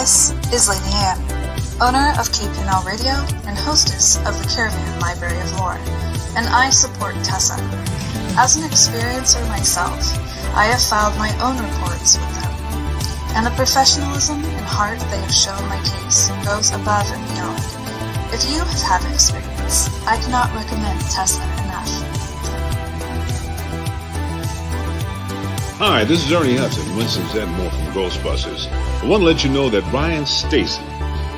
This is Lady Anne, owner of KPNL Radio and hostess of the Caravan Library of Lore, and I support TESA. As an experiencer myself, I have filed my own reports with them, and the professionalism and heart they have shown my case goes above and beyond. If you have had an experience, I cannot recommend TESA enough. Hi, this is Ernie Hudson, Winston Zeddemore from Ghostbusters. I want to let you know that Ryan Stacy,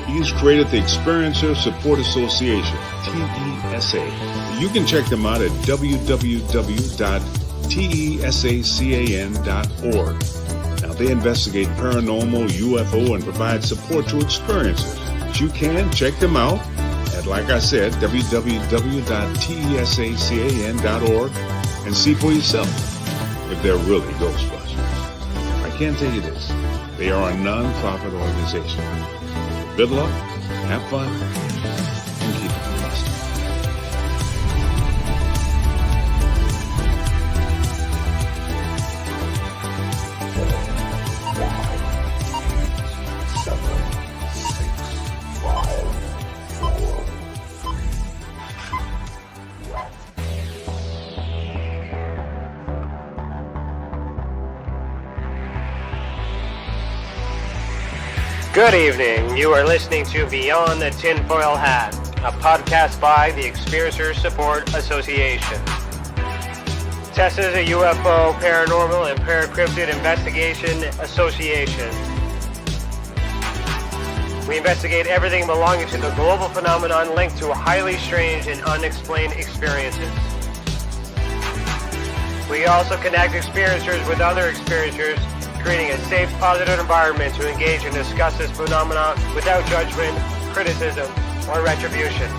he's created the Experiencer Support Association, TESA. You can check them out at www.tesacan.org. Now, they investigate paranormal, UFO, and provide support to experiencers. But you can check them out at, like I said, www.tesacan.org and see for yourself if they're really Ghostbusters. I can tell you this, they are a non-profit organization. Good luck, have fun, and keep it blessed. Good evening. You are listening to Beyond the Tinfoil Hat, a podcast by the Experiencer Support Association. TESA is a UFO, paranormal, and Cryptid investigation association. We investigate everything belonging to the global phenomenon linked to highly strange and unexplained experiences. We also connect experiencers with other experiencers, creating a safe, positive environment to engage and discuss this phenomenon without judgment, criticism, or retribution.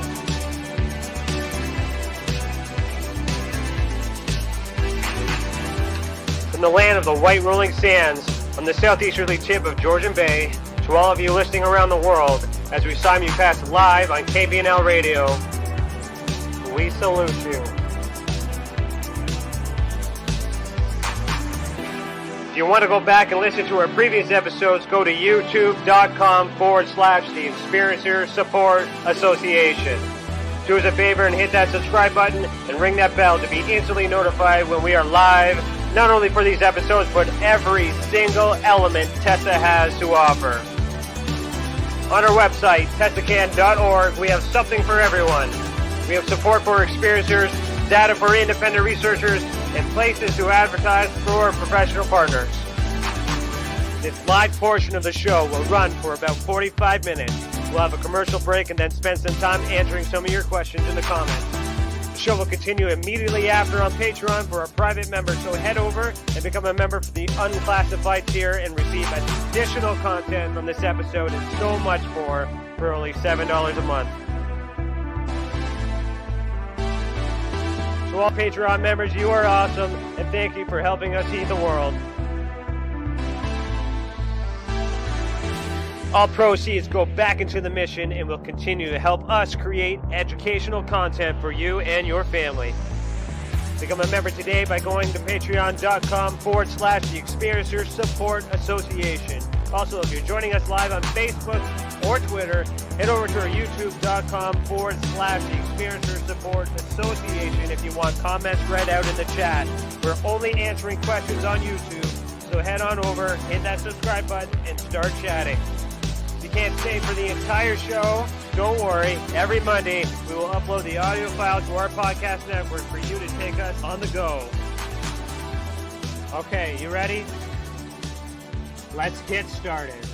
From the land of the white rolling sands, from the southeasterly tip of Georgian Bay, to all of you listening around the world, as we simulcast live on KPNL Radio, we salute you. If you want to go back and listen to our previous episodes, go to youtube.com/the Experiencer Support Association. Do us a favor and hit that subscribe button and ring that bell to be instantly notified when we are live, not only for these episodes, but every single element TESA has to offer. On our website, tesacan.org, we have something for everyone. We have support for experiencers, data for independent researchers, and places to advertise for professional partners. This live portion of the show will run for about 45 minutes. We'll have a commercial break and then spend some time answering some of your questions in the comments. The show will continue immediately after on Patreon for our private members, so head over and become a member for the unclassified tier and receive additional content from this episode and so much more for only $7 a month. To all Patreon members, you are awesome, and thank you for helping us heal the world. All proceeds go back into the mission and will continue to help us create educational content for you and your family. Become a member today by going to patreon.com/the Experiencer Support Association. Also, if you're joining us live on Facebook or Twitter, head over to our youtube.com/the Experiencer Support Association if you want comments read out in the chat. We're only answering questions on YouTube, so head on over, hit that subscribe button, and start chatting. If you can't stay for the entire show, don't worry. Every Monday, we will upload the audio file to our podcast network for you to take us on the go. Okay, you ready? Let's get started.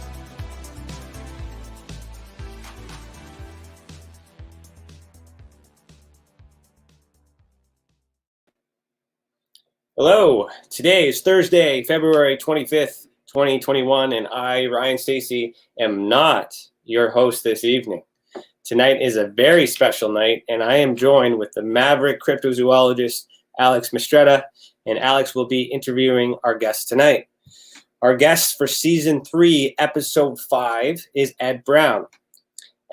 Hello, today is Thursday, February 25th, 2021, and I, Ryan Stacy, am not your host this evening. Tonight is a very special night, and I am joined with the maverick cryptozoologist, Alex Mistretta, and Alex will be interviewing our guest tonight. Our guest for Season 3, Episode 5 is Ed Brown.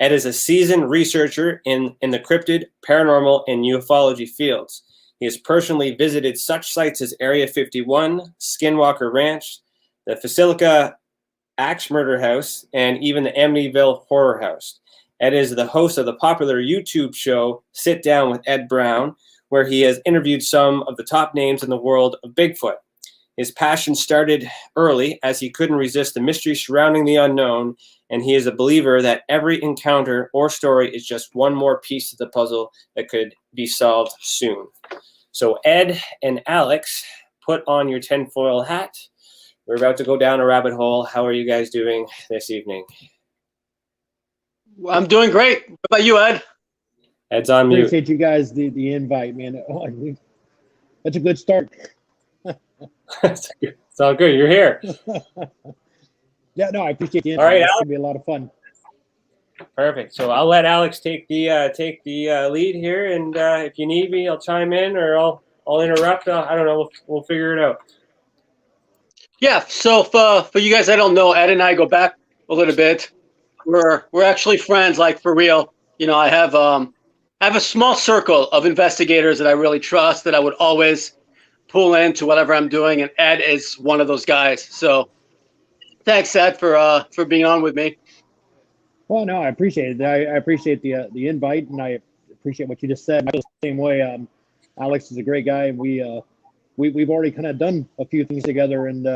Ed is a seasoned researcher in the cryptid, paranormal, and ufology fields. He has personally visited such sites as Area 51, Skinwalker Ranch, the Villisca Axe Murder House, and even the Amityville Horror House. Ed is the host of the popular YouTube show Sit Down with Ed Brown, where he has interviewed some of the top names in the world of Bigfoot. His passion started early as he couldn't resist the mystery surrounding the unknown, and he is a believer that every encounter or story is just one more piece of the puzzle that could be solved soon. So Ed and Alex, put on your tinfoil hat. We're about to go down a rabbit hole. How are you guys doing this evening? I'm doing great. What about you, Ed? Ed's on mute. Appreciate you guys the invite, man. That's a good start. It's all good. You're here. Yeah, no, I appreciate the invite. All right, It's Alex. gonna be a lot of fun. Perfect. So I'll let Alex take the lead here, and if you need me, I'll chime in or I'll interrupt. I don't know. We'll figure it out. Yeah. So for you guys that don't know, Ed and I go back a little bit. We're actually friends, like for real. You know, I have a small circle of investigators that I really trust, that I would always pull into whatever I'm doing, and Ed is one of those guys. So thanks, Ed, for being on with me. Well, no, I appreciate it. I appreciate the invite, and I appreciate what you just said. I feel the same way. Alex is a great guy, and we've already kind of done a few things together, and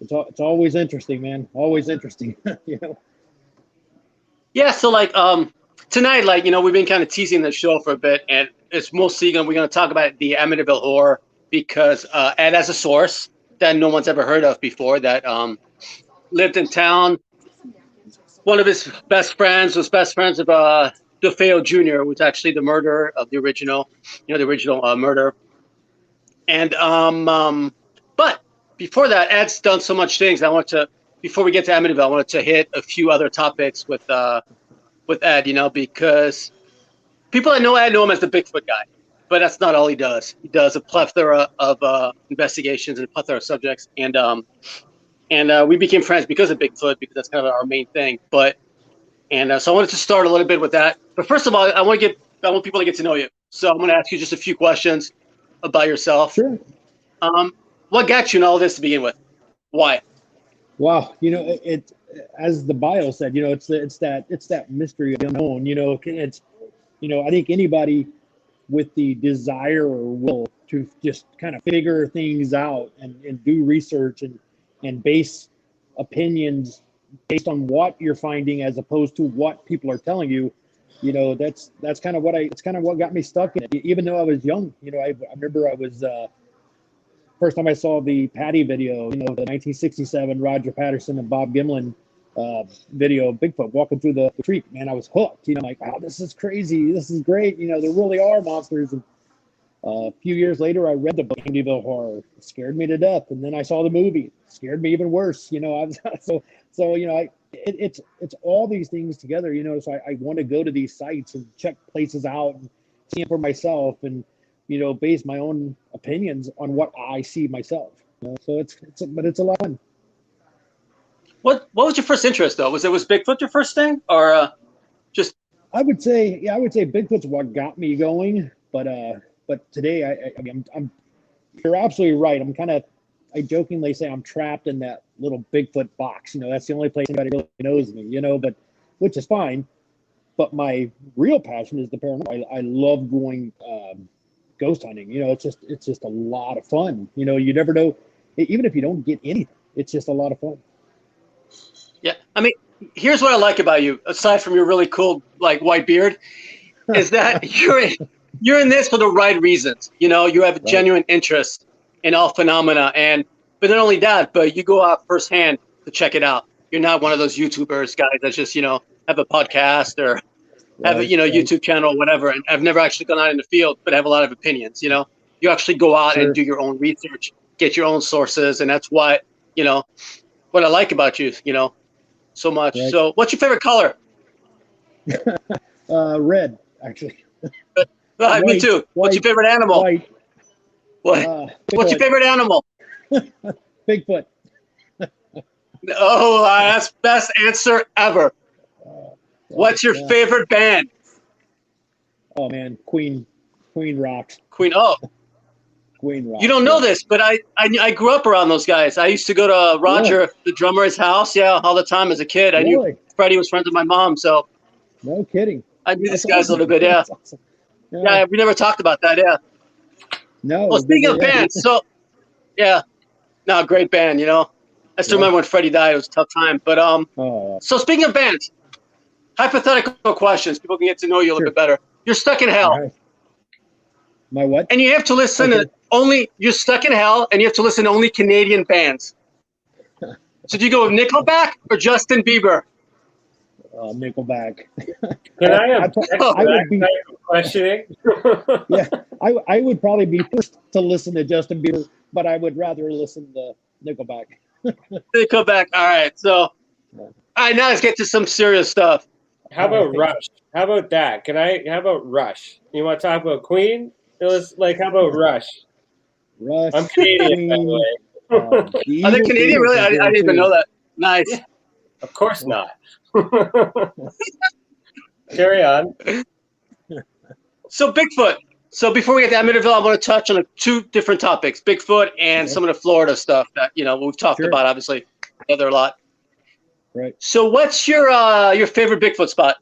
it's always interesting, man. Always interesting, you know. Yeah. So like tonight, like, you know, we've been kind of teasing the show for a bit, and it's mostly we're going to talk about the Amityville horror, because Ed has a source that no one's ever heard of before, that lived in town. One of his best friends was best friends of DeFeo Jr., who was actually the murderer of the original murder. And but before that, Ed's done so much things. Before we get to Amityville, I wanted to hit a few other topics with Ed, you know, because people that know Ed know him as the Bigfoot guy, but that's not all he does. He does a plethora of investigations and a plethora of subjects, and we became friends because of Bigfoot, because that's kind of our main thing. So I wanted to start a little bit with that. But first of all, I want people to get to know you. So I'm going to ask you just a few questions about yourself. Sure. What got you in all this to begin with? Why? Wow, you know, it as the bio said, you know, it's that mystery of the unknown. You know, it's, you know, I think anybody with the desire or will to just kind of figure things out and do research and base opinions based on what you're finding as opposed to what people are telling you, you know, that's kind of what got me stuck in it. Even though I was young, you know, I remember I was first time I saw the Patty video, you know, the 1967 Roger Patterson and Bob Gimlin video of Bigfoot walking through the creek. Man, I was hooked. You know, like, wow, this is crazy. This is great. You know, there really are monsters. And a few years later, I read the book Amityville Horror. It scared me to death. And then I saw the movie. It scared me even worse. You know, I was so you know, it's all these things together. You know, so I want to go to these sites and check places out and see it for myself, and, you know, base my own opinions on what I see myself. You know? So it's a lot of fun. What was your first interest though? Was Bigfoot your first thing, or just? I would say Bigfoot's what got me going, but today I'm you're absolutely right. I jokingly say I'm trapped in that little Bigfoot box. You know, that's the only place anybody really knows me, you know, but which is fine. But my real passion is the paranormal. I love going ghost hunting. You know, it's just a lot of fun. You know, you never know, even if you don't get anything, it's just a lot of fun. Yeah, I mean, here's what I like about you, aside from your really cool like white beard, is that you're in this for the right reasons. You know, you have a genuine interest in all phenomena, but not only that, but you go out firsthand to check it out. You're not one of those YouTubers guys that just, you know, have a podcast or have a, you know, YouTube channel or whatever, and I've never actually gone out in the field, but have a lot of opinions. You know, you actually go out and do your own research, get your own sources, and that's what, you know, what I like about you, you know, so much. Right. So what's your favorite color? Red, actually. Me too. What's your favorite animal? White. What's your favorite animal? Bigfoot. Oh, that's best answer ever. What's your favorite band? Oh man, Queen rocks. Queen. Oh, Queen Rock. You don't know this, but I grew up around those guys. I used to go to Roger, the drummer's house, all the time as a kid. I knew Freddie was friends with my mom, so. No kidding. I knew these guys a little bit, yeah. Awesome. Yeah, we never talked about that, yeah. No. Well, speaking of bands, so, yeah. No, great band, you know. I still remember when Freddie died. It was a tough time. But, so speaking of bands, hypothetical questions. People can get to know you a little bit better. You're stuck in hell. Right. My what? And you have to listen to you're stuck in hell, and you have to listen to only Canadian bands. So do you go with Nickelback or Justin Bieber? Nickelback. Can I have I would be questioning? Yeah, I would probably be first to listen to Justin Bieber, but I would rather listen to Nickelback. Nickelback. All right. So, all right. Now let's get to some serious stuff. How about Rush? How about that? How about Rush? You want to talk about Queen? How about Rush? Rush. I'm Canadian, by the way. Are they Canadian? Really? I didn't even know that. Nice. Yeah. Of course not. Carry on. So Bigfoot. So before we get to Amityville, I want to touch on two different topics: Bigfoot and some of the Florida stuff that we've talked about. Obviously, together a lot. Right. So what's your favorite Bigfoot spot?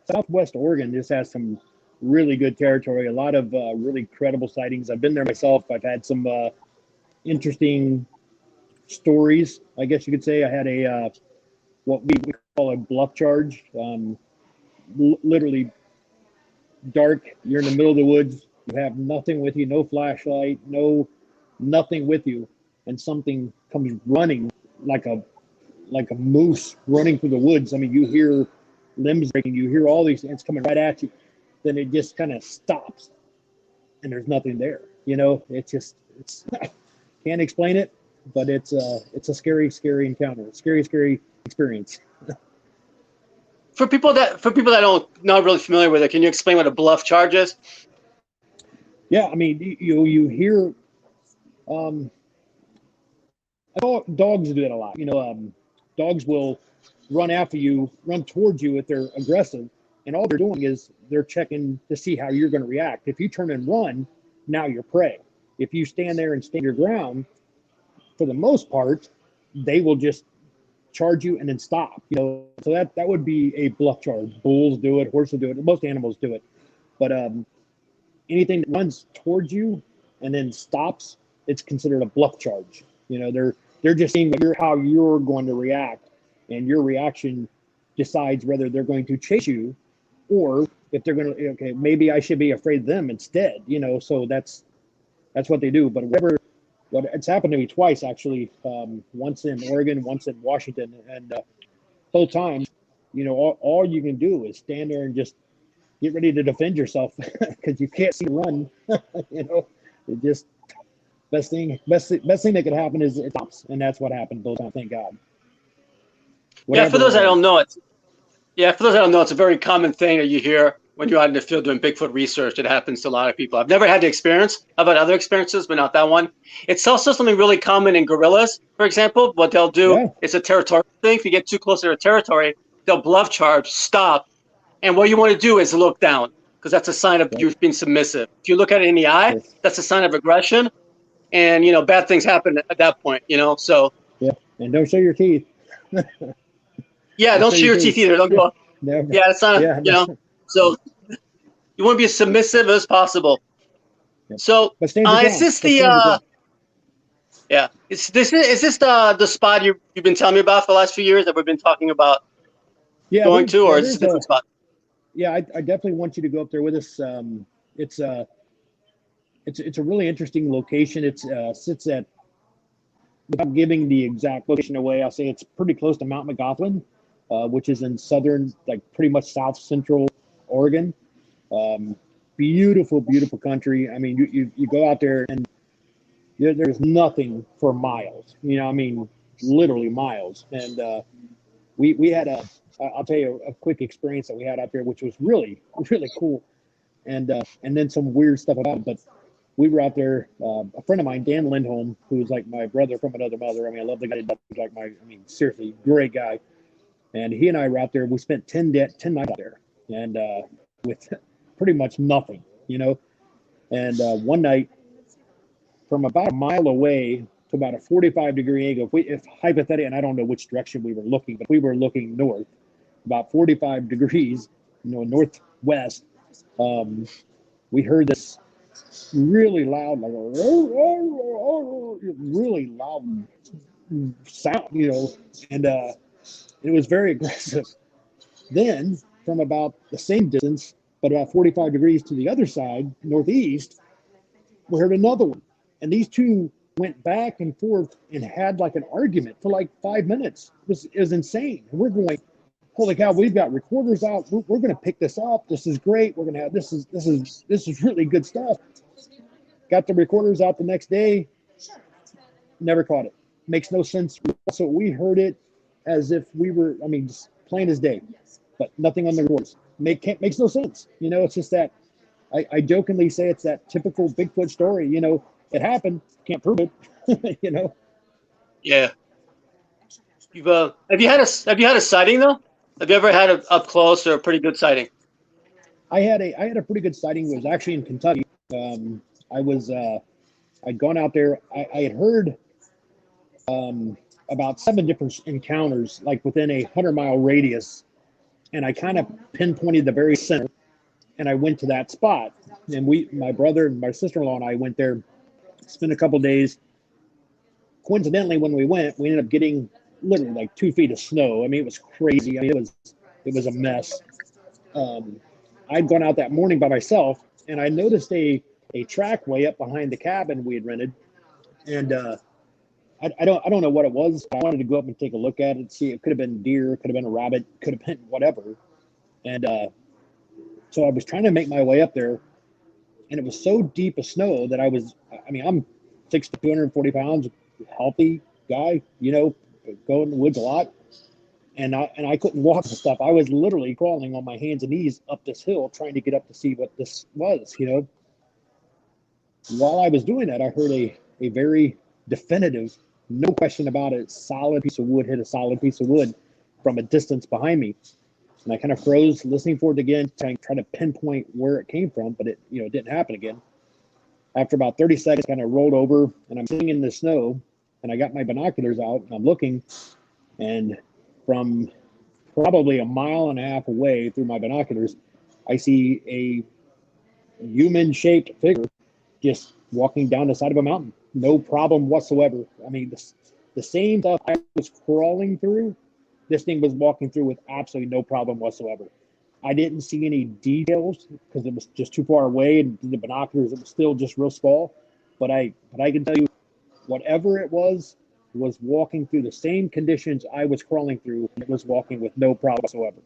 Southwest Oregon just has some really good territory. A lot of really credible sightings. I've been there myself. I've had some interesting stories, I guess you could say. I had a what we call a bluff charge. Literally dark. You're in the middle of the woods. You have nothing with you, no flashlight, nothing with you, and something comes running like a moose running through the woods. I mean, you hear limbs breaking, you hear all these things coming right at you. Then it just kind of stops, and there's nothing there. It's can't explain it, but it's a scary encounter, scary experience. For people that don't not really familiar with it, can you explain what a bluff charge is? Yeah, I mean, you hear dogs do that a lot. Dogs will run after you, run towards you if they're aggressive, and all they're doing is they're checking to see how you're going to react. If you turn and run, now you're prey. If you stand there and stand your ground, for the most part, they will just charge you and then stop. So that would be a bluff charge. Bulls do it, horses do it, most animals do it. But anything that runs towards you and then stops, it's considered a bluff charge. They're just seeing how you're going to react, and your reaction decides whether they're going to chase you or if they're going to, maybe I should be afraid of them instead. So that's what they do. But it's happened to me twice, actually. Once in Oregon, once in Washington, and both times, all you can do is stand there and just get ready to defend yourself because you can't see run. It just best thing that could happen is it stops, and that's what happened both times. Thank God. For those that don't know, it's a very common thing that you hear when you're out in the field doing Bigfoot research. It happens to a lot of people. I've never had the experience. I've had other experiences, but not that one. It's also something really common in gorillas, for example. What they'll do, it's a territorial thing. If you get too close to their territory, they'll bluff charge, stop. And what you want to do is look down, because that's a sign of you being submissive. If you look at it in the eye, that's a sign of aggression. And, bad things happen at that point, so. Yeah, and don't show your teeth. Yeah, don't show your teeth either. Don't go. Never. Yeah, it's not, So you want to be as submissive as possible. Yep. So is this the is this the spot you've been telling me about for the last few years that we've been talking about going to, or is this a different spot? Yeah, I definitely want you to go up there with us. It's a really interesting location. It sits at, without giving the exact location away, I'll say it's pretty close to Mount McGothlan, which is in southern, pretty much south central Oregon. Beautiful country. I mean, you go out there and there's nothing for miles. Literally miles. And we had I'll tell you a quick experience that we had out there, which was really, really cool. And then some weird stuff about it. But we were out there, a friend of mine, Dan Lindholm, who's like my brother from another mother. I mean, I love the guy. He's seriously, great guy. And he and I were out there. We spent 10 nights out there, and with pretty much nothing. you know. And one night, from about a mile away to about a 45-degree angle, if hypothetically, and I don't know which direction we were looking, but we were looking north, about 45 degrees, northwest. We heard this really loud, like a really loud sound, and it was very aggressive. Then, from about the same distance, but about 45 degrees to the other side, northeast, we heard another one. And these two went back and forth and had like an argument for like 5 minutes. It was insane. And we're going, holy cow, we've got recorders out. We're going to pick this up. This is great. We're going to have, this is really good stuff. Got the recorders out the next day. Never caught it. Makes no sense. So we heard it as if we were, just plain as day, but nothing on the recorders. Makes no sense. It's just that I jokingly say it's that typical Bigfoot story. It happened. Can't prove it. Yeah. Have you had a sighting though? Have you ever had a up close or a pretty good sighting? I had a pretty good sighting. It was actually in Kentucky. I'd gone out there. I had heard about 7 different encounters, like within a 100-mile radius, and I kind of pinpointed the very center, and I went to that spot. And my brother and my sister-in-law and I went there, spent a couple days. Coincidentally, when we went, we ended up getting literally like 2 feet of snow. It was crazy. It was a mess. I'd gone out that morning by myself, and I noticed a trackway up behind the cabin we had rented, and I don't know what it was. I wanted to go up and take a look at it, see. It could have been deer, it could have been a rabbit, could have been whatever. And so I was trying to make my way up there, and it was so deep of snow that I'm 6'2", 240 pounds, healthy guy, go in the woods a lot. And I couldn't walk and stuff. I was literally crawling on my hands and knees up this hill trying to get up to see what this was, While I was doing that, I heard a very definitive, no question about it, solid piece of wood hit a solid piece of wood from a distance behind me. And I kind of froze, listening for it again, trying to pinpoint where it came from, but it didn't happen again. After about 30 seconds, I kind of rolled over, and I'm sitting in the snow, and I got my binoculars out, and I'm looking, and from probably 1.5 miles away through my binoculars, I see a human-shaped figure just walking down the side of a mountain. No problem whatsoever. The same stuff I was crawling through, this thing was walking through with absolutely no problem whatsoever. I didn't see any details because it was just too far away, and the binoculars, it was still just real small. But I can tell you, whatever it was walking through the same conditions I was crawling through. It was walking with no problem whatsoever.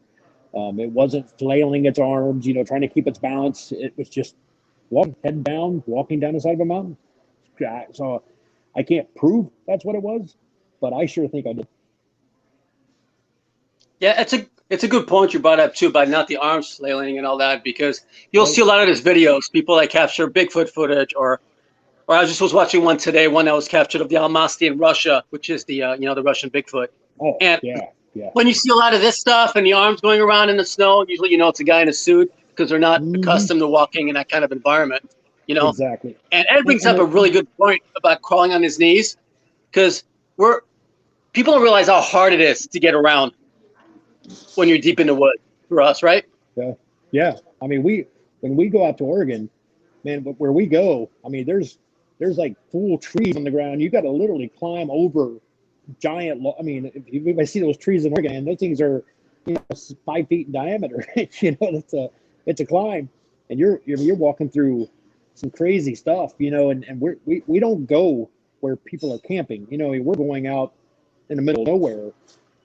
It wasn't flailing its arms, trying to keep its balance. It was just head down, walking down the side of a mountain. So I can't prove that's what it was, but I sure think I did. Yeah, it's a good point you brought up too, about not the arms flailing and all that, because you'll see a lot of these videos, people that capture Bigfoot footage, or I just was watching one today, one that was captured of the Almaty in Russia, which is the the Russian Bigfoot. Oh, and yeah. When you see a lot of this stuff and the arms going around in the snow, usually it's a guy in a suit, because they're not accustomed to walking in that kind of environment. Exactly. And Ed brings up a really good point about crawling on his knees, because people don't realize how hard it is to get around when you're deep in the woods for us, right? Yeah. When we go out to Oregon, man, where we go, there's like full trees on the ground. You got to literally climb over giant. If I see those trees in Oregon, those things are 5 feet in diameter. It's a climb, and you're walking through some crazy stuff, and we don't go where people are camping. We're going out in the middle of nowhere,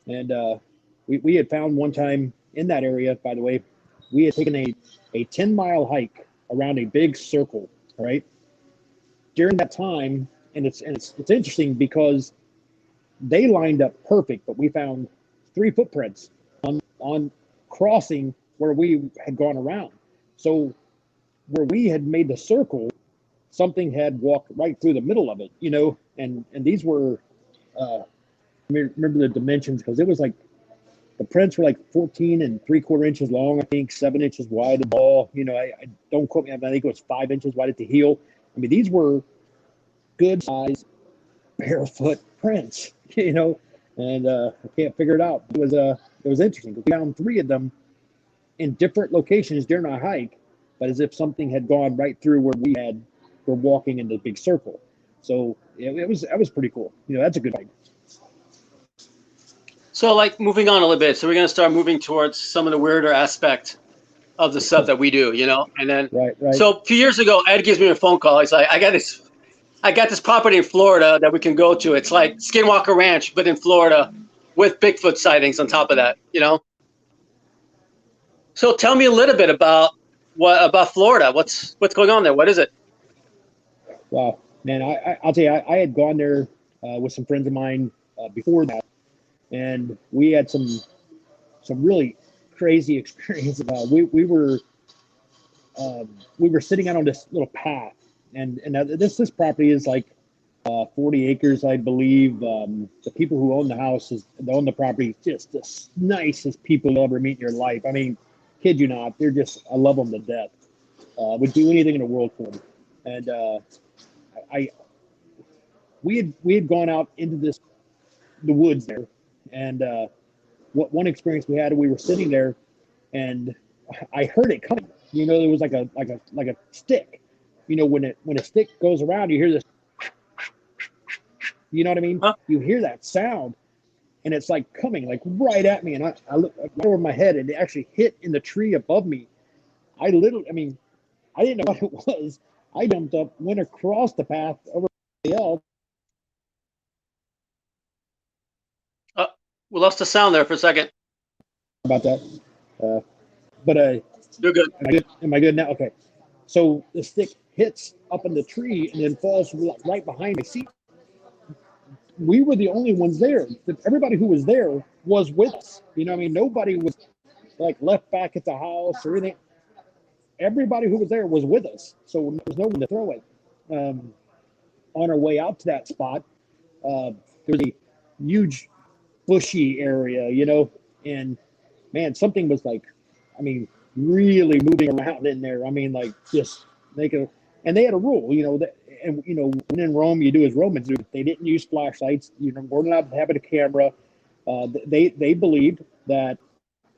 and we had found one time in that area, by the way, we had taken a 10-mile hike around a big circle, right? During that time, and it's interesting because they lined up perfect, but we found 3 footprints on crossing where we had gone around. So where we had made the circle, something had walked right through the middle of it, and these were, remember the dimensions, because it was like the prints were like 14 3/4 inches long, I think 7 inches wide at the ball. You know, I don't quote me, I think it was 5 inches wide at the heel. I mean, these were good size barefoot prints, you know, and I can't figure it out. It was interesting. We found 3 of them in different locations during our hike, but as if something had gone right through where were walking in the big circle. So that was pretty cool. You know, that's a good hike. So, like, moving on a little bit, so we're going to start moving towards some of the weirder aspect of the stuff that we do, you know? And then, right. So a few years ago, Ed gives me a phone call. He's like, I got this property in Florida that we can go to. It's like Skinwalker Ranch, but in Florida with Bigfoot sightings on top of that, you know? So tell me a little bit about Florida. What's going on there? What is it? Wow, man, I'll tell you, I had gone there with some friends of mine before that. And we had some really crazy experiences. We were sitting out on this little path, and this property is like 40 acres, I believe. The people who own the property, just the nicest people you'll ever meet in your life. I mean, kid you not, I love them to death. Would do anything in the world for them. And we had gone out into the woods there. And one experience we had, we were sitting there, and I heard it coming. You know, there was like a stick. You know, when a stick goes around, you hear this. You know what I mean? Huh? You hear that sound, and it's like coming like right at me. And I look over my head, and it actually hit in the tree above me. I didn't know what it was. I jumped up, went across the path over the else. We lost the sound there for a second. About that, but you're good. Am I good now? Okay. So the stick hits up in the tree and then falls right behind me. See, we were the only ones there. Everybody who was there was with us. You know what I mean? Nobody was like left back at the house or anything. Everybody who was there was with us, so there was no one to throw it. On our way out to that spot, there was a huge bushy area, you know, and man, something was like, I mean, really moving around in there. I mean, like just and they had a rule, you know, and you know, when in Rome, you do as Romans do. They didn't use flashlights. You know, weren't allowed to have a camera. They believed that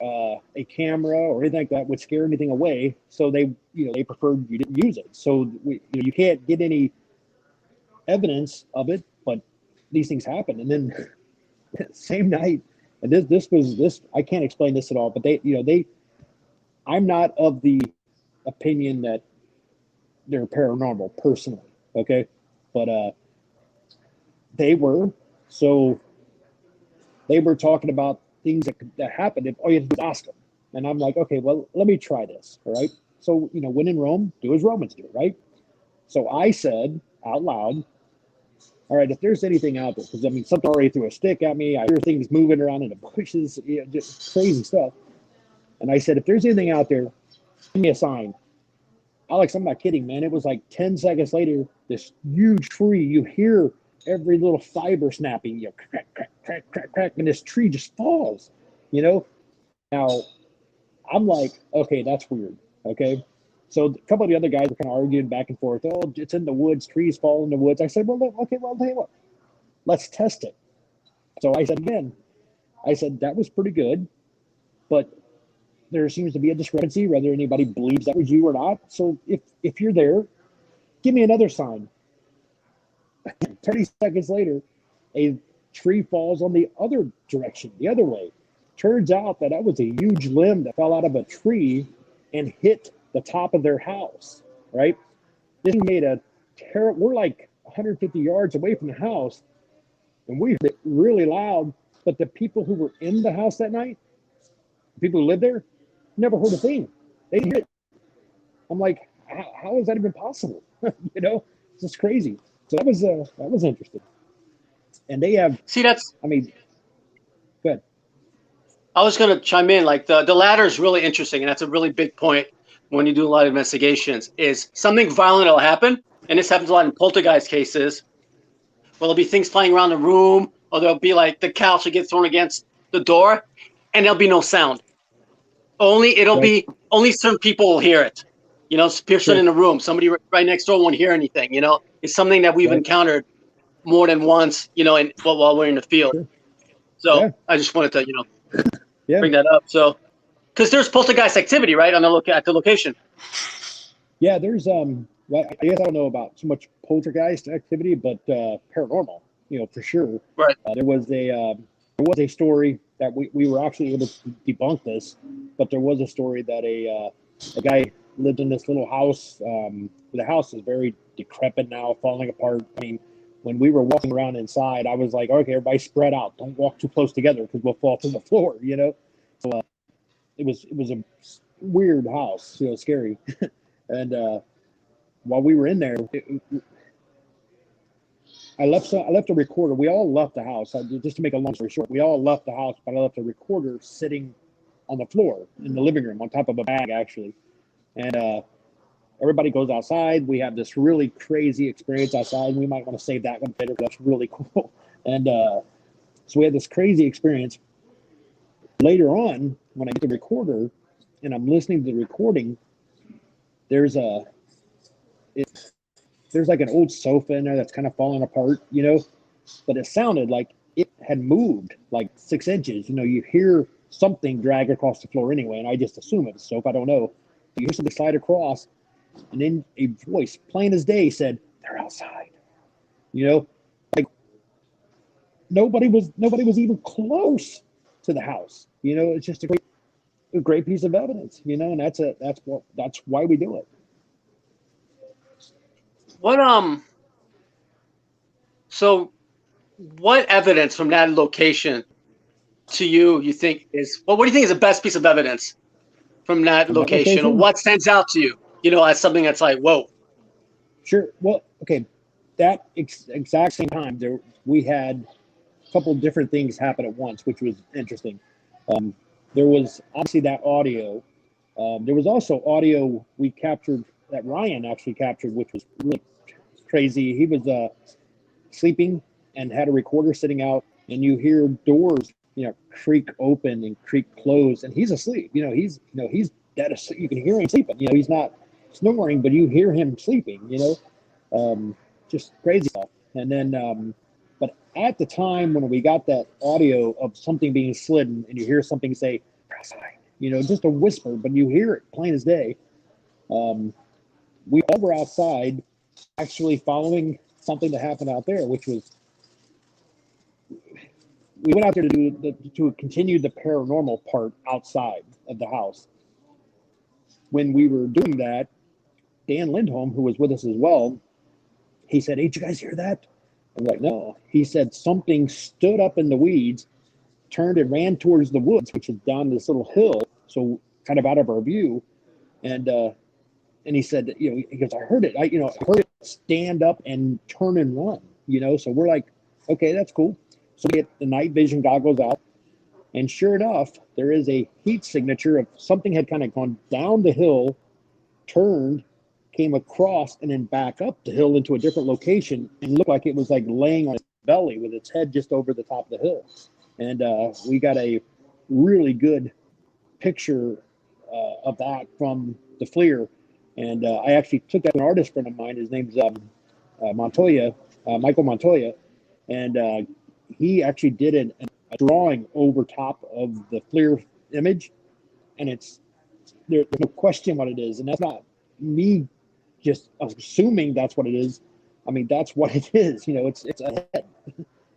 a camera or anything like that would scare anything away, so they preferred you didn't use it. So you can't get any evidence of it, but these things happen, and then. Same night, and this I can't explain this at all, but I'm not of the opinion that they're paranormal personally, okay, but they were talking about things that happened. If all you have to do is ask them, and I'm like, okay, well, let me try this, all right? So when in Rome, do as Romans do, right? So I said out loud, all right, if there's anything out there, because I mean, something already threw a stick at me. I hear things moving around in the bushes, just crazy stuff. And I said, if there's anything out there, give me a sign. Alex, I'm not kidding, man. It was like 10 seconds later, this huge tree, you hear every little fiber snapping, crack, crack, crack, crack, crack, and this tree just falls, you know? Now, I'm like, okay, that's weird, okay? So a couple of the other guys were kind of arguing back and forth. Oh, it's in the woods. Trees fall in the woods. I said, well, okay, well, I'll tell you what. Let's test it. So I said again, that was pretty good, but there seems to be a discrepancy whether anybody believes that was you or not. So if you're there, give me another sign. 30 seconds later, a tree falls on the other direction, the other way. Turns out that was a huge limb that fell out of a tree and hit the top of their house, right? This made we're like 150 yards away from the house, and we heard it really loud, but the people who were in the house that night, the people who lived there, never heard a thing. They didn't hear it. I'm like, how is that even possible? You know, it's just crazy. So that was interesting. And they have, good. I was going to chime in, like the ladder is really interesting, and that's a really big point when you do a lot of investigations, is something violent will happen, and this happens a lot in poltergeist cases, where there'll be things flying around the room, or there'll be like the couch that gets thrown against the door, and there'll be no sound. It'll be only certain people will hear it. You know, person in the room, somebody right next door won't hear anything. You know, it's something that we've encountered more than once. You know, and while we're in the field. So I just wanted to, bring that up. So, because there's poltergeist activity, right, on at the location. Yeah, there's well, I guess I don't know about so much poltergeist activity, but paranormal, for sure. Right. There was a story that we were actually able to debunk this, but there was a story that a guy lived in this little house. The house is very decrepit now, falling apart. I mean, when we were walking around inside, I was like, okay, everybody spread out. Don't walk too close together because we'll fall to the floor, So it was a weird house, scary. And while we were in there, I left a recorder. We all left the house. Just to make a long story short, we all left the house, but I left a recorder sitting on the floor in the living room on top of a bag, actually. And everybody goes outside. We have this really crazy experience outside. We might want to save that one later. That's really cool. And so we had this crazy experience. Later on, when I get the recorder and I'm listening to the recording, there's like an old sofa in there that's kind of falling apart, but it sounded like it had moved like 6 inches. You hear something drag across the floor anyway, and I just assume it's a sofa. I don't know. You hear something slide across, and then a voice, plain as day, said, "They're outside." Like nobody was even close to the house. It's just a great piece of evidence. And that's why we do it. So what evidence from that location to you think is, what do you think is the best piece of evidence from that location? Or what stands out to you, as something that's like, whoa? Sure. Well, okay. That exact same time, we had a couple of different things happen at once, which was interesting. There was obviously that audio. There was also audio we captured that Ryan actually captured, which was really crazy. He was sleeping and had a recorder sitting out, and you hear doors, creak open and creak close, and he's asleep. He's dead asleep. You can hear him sleeping. He's not snoring, but you hear him sleeping. Just crazy stuff. And then, but at the time when we got that audio of something being slidden, and you hear something say, just a whisper, but you hear it plain as day. We all were outside, actually following something that happened out there, which was, we went out there to continue the paranormal part outside of the house. When we were doing that, Dan Lindholm, who was with us as well, he said, "Hey, did you guys hear that?" I'm like, "No." He said something stood up in the weeds, turned and ran towards the woods, which is down this little hill, so kind of out of our view. And he said, he goes, "I heard it. I heard it stand up and turn and run." So we're like, "Okay, that's cool." So we get the night vision goggles out, and sure enough, there is a heat signature of something had kind of gone down the hill, turned, came across, and then back up the hill into a different location, and looked like it was like laying on its belly with its head just over the top of the hill. And we got a really good picture of that from the FLIR. And I actually took that to an artist friend of mine. His name's Montoya, Michael Montoya. And he actually did a drawing over top of the FLIR image. And there's no question what it is. And that's not me just assuming that's what it is. I mean, that's what it is. It's a head.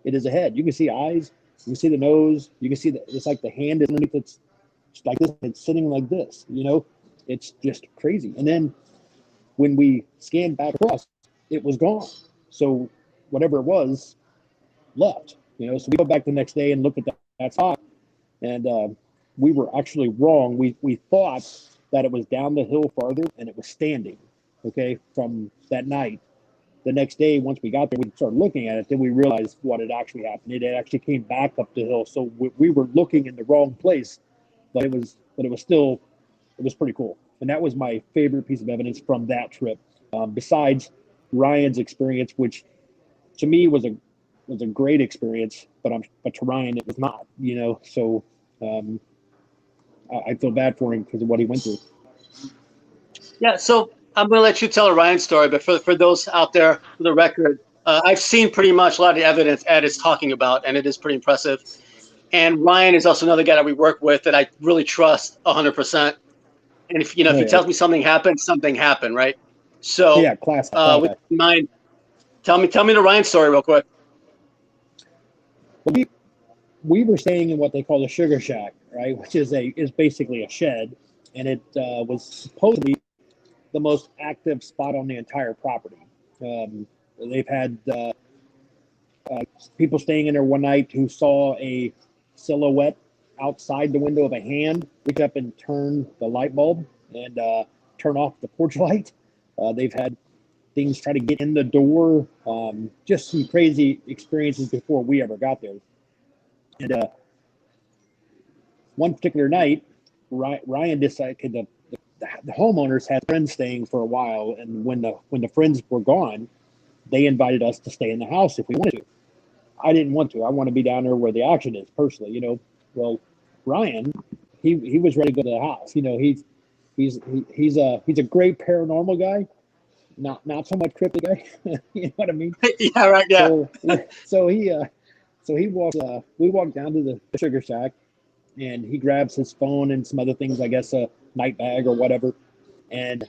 It is a head. You can see eyes. You can see the nose. You can see it's like the hand is underneath. It's like this. It's sitting like this. It's just crazy. And then when we scanned back across, it was gone. So whatever it was left. So we go back the next day and looked at that spot, and we were actually wrong. We thought that it was down the hill farther, and it was standing. Okay, from that night. The next day, once we got there, we started looking at it. Then we realized what had actually happened. It actually came back up the hill, so we were looking in the wrong place. But it was pretty cool. And that was my favorite piece of evidence from that trip. Besides Ryan's experience, which to me was a great experience, but to Ryan it was not. So I feel bad for him because of what he went through. Yeah, so I'm going to let you tell a Ryan story, but for those out there, for the record, I've seen pretty much a lot of the evidence Ed is talking about, and it is pretty impressive. And Ryan is also another guy that we work with that I really trust 100%. And if he tells me something happened, right? So yeah, class. With mind, tell me the Ryan story real quick. Well, we were staying in what they call the Sugar Shack, right, which is basically a shed, and it was supposedly the most active spot on the entire property. They've had people staying in there one night who saw a silhouette outside the window of a hand reach up and turn the light bulb and turn off the porch light. They've had things try to get in the door, just some crazy experiences before we ever got there. And one particular night, Ryan decided the homeowners had friends staying for a while, and when the friends were gone, they invited us to stay in the house if we wanted to. I didn't want to. I want to be down there where the action is personally, Well, Ryan, he was ready to go to the house. He's a great paranormal guy, not so much cryptid guy. You know what I mean? Yeah, right. Yeah. So he walks. We walked down to the Sugar Shack, and he grabs his phone and some other things, I guess a night bag or whatever. And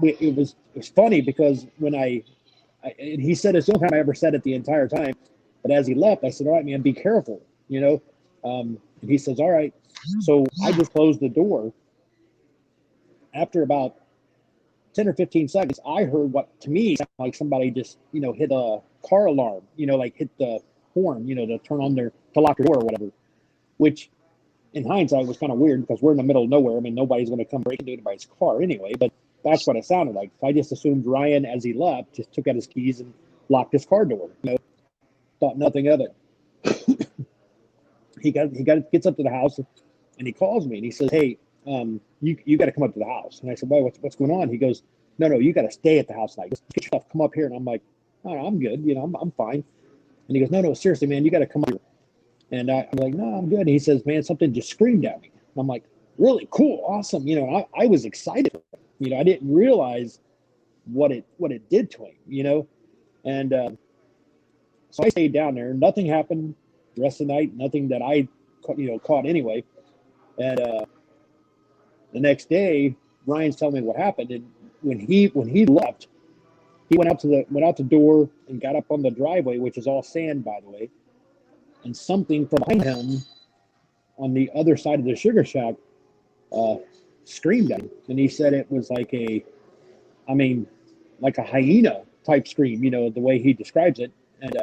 it was funny because when and he said it's the only time I ever said it the entire time. But as he left, I said, "All right, man, be careful," And he says, "All right." So I just closed the door. After about 10 or 15 seconds, I heard what to me sounded like somebody just, hit a car alarm, like hit the horn, to turn on to lock your door or whatever, which in hindsight was kind of weird because we're in the middle of nowhere. I mean, nobody's going to come break into anybody's car anyway, but that's what it sounded like. So I just assumed Ryan, as he left, just took out his keys and locked his car door, thought nothing of it. He gets up to the house and he calls me and he says, "Hey, you got to come up to the house." And I said, "Boy, what's going on?" He goes, No, you got to stay at the house tonight. Just get your stuff, come up here." And I'm like, "Oh, I'm good. I'm fine." And he goes, No, seriously, man, you got to come up here. And I'm like, "No, I'm good." And he says, "Man, something just screamed at me." And I'm like, "Really? Cool. Awesome." I was excited. I didn't realize what it did to him, And so I stayed down there. Nothing happened the rest of the night. Nothing that I caught anyway. And the next day, Ryan's telling me what happened. And when he left, he went out the door and got up on the driveway, which is all sand, by the way. And something from behind him on the other side of the Sugar Shack screamed at him. And he said it was like a hyena type scream, the way he describes it. And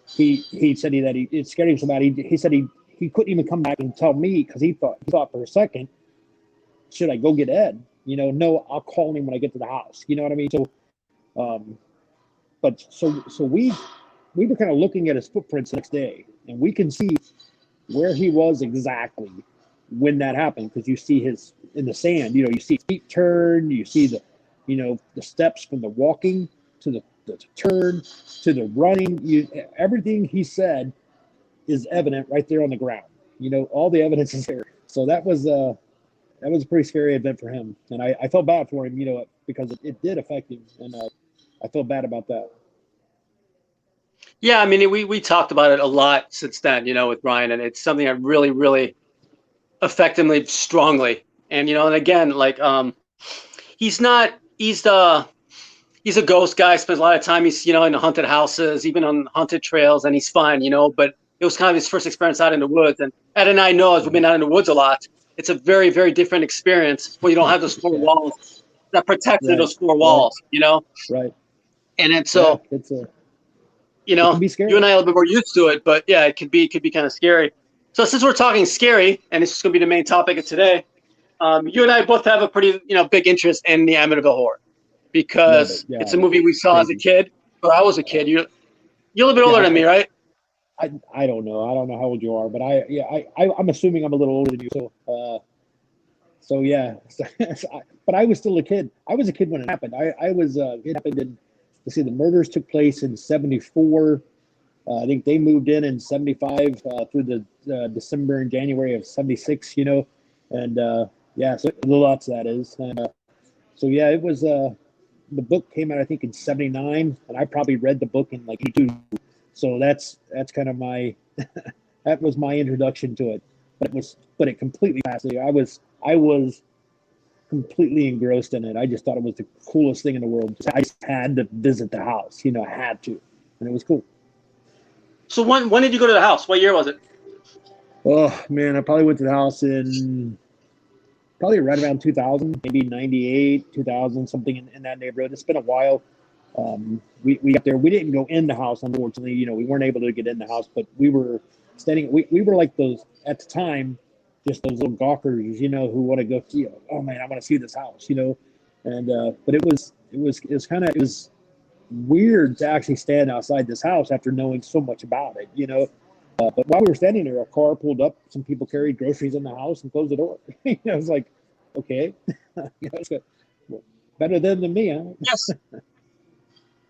he said that it scared him so bad. He said he couldn't even come back and tell me because he thought for a second, should I go get Ed? No, I'll call him when I get to the house. You know what I mean? So we were kind of looking at his footprints the next day, and we can see where he was exactly when that happened because you see his in the sand. You see his feet turn. You see the steps from the walking to the turn to the running. Everything he said is evident right there on the ground. All the evidence is there. So that was a pretty scary event for him, and I felt bad for him, because it did affect him, and I feel bad about that. Yeah, I mean, we talked about it a lot since then, with Ryan, and it's something that really, really affected me strongly. And and again, like he's a ghost guy. Spends a lot of time he's in the haunted houses, even on haunted trails, and he's fine, but it was kind of his first experience out in the woods. And Ed and I know, as we've been out in the woods a lot, it's a very, very different experience where you don't have those four walls that protect those four walls, Right. And then so it can be scary. You and I are a little bit more used to it, but yeah, it could be kind of scary. So since we're talking scary, and this is going to be the main topic of today, you and I both have a pretty big interest in the Amityville horror because it's a movie we saw as a kid. Or I was a kid. You're a little bit older than me, right? I don't know. I don't know how old you are, but I'm assuming I'm a little older than you. So yeah. But I was still a kid. I was a kid when it happened. It happened in. Let's see, the murders took place in 74. I think they moved in 75 through the December and January of '76. You know, and yeah, so the lots that is. And so yeah, it was. The book came out I think in '79, and I probably read the book in like '82. So that's kind of my that was my introduction to it. But it completely fascinating. I was completely engrossed in it. I just thought it was the coolest thing in the world. I just had to visit the house, you know, I had to, and it was cool. So when did you go to the house? What year was it? Oh man, I probably went to the house in probably right around 2000, maybe 98, 2000, something in that neighborhood. It's been a while. We got there. We didn't go in the house, unfortunately. You know, we weren't able to get in the house, but we were standing. We were like those at the time, just those little gawkers, you know, who want to go. You know, oh man, I want to see this house, you know. And but it was weird to actually stand outside this house after knowing so much about it, you know. But while we were standing there, a car pulled up. Some people carried groceries in the house and closed the door. You know, I was like, okay, you know, it's good. Well, better than me, huh? Yes.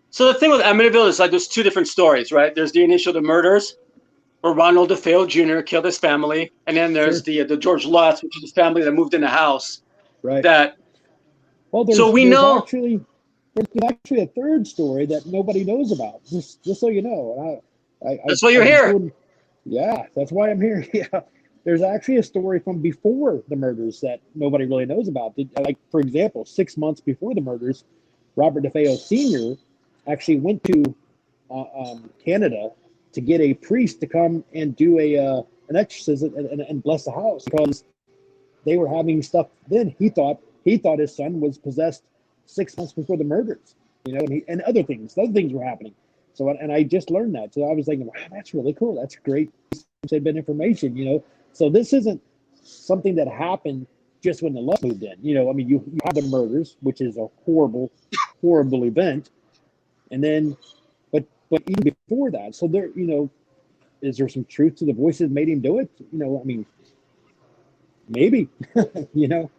So the thing with Amityville is like there's two different stories, right? There's the initial the murders, where Ronald DeFeo Jr. killed his family, and then there's the George Lutz, which is the family that moved in the house. Right. That. Well, there's actually a third story that nobody knows about. Just so you know, that's why you're here. Yeah, that's why I'm here. Yeah, there's actually a story from before the murders that nobody really knows about. Like, for example, 6 months before the murders, Robert DeFeo Sr. actually went to Canada to get a priest to come and do an exorcism and bless the house, because they were having stuff. Then he thought his son was possessed 6 months before the murders, you know, and other things were happening. So, and I just learned that. So I was thinking, wow, that's really cool. That's great tidbit information, you know. So this isn't something that happened just when the Lutz moved in. You know, I mean, you have the murders, which is a horrible, horrible event. And then, but even before that, so there, you know, is there some truth to the voices made him do it? You know, I mean, maybe, you know.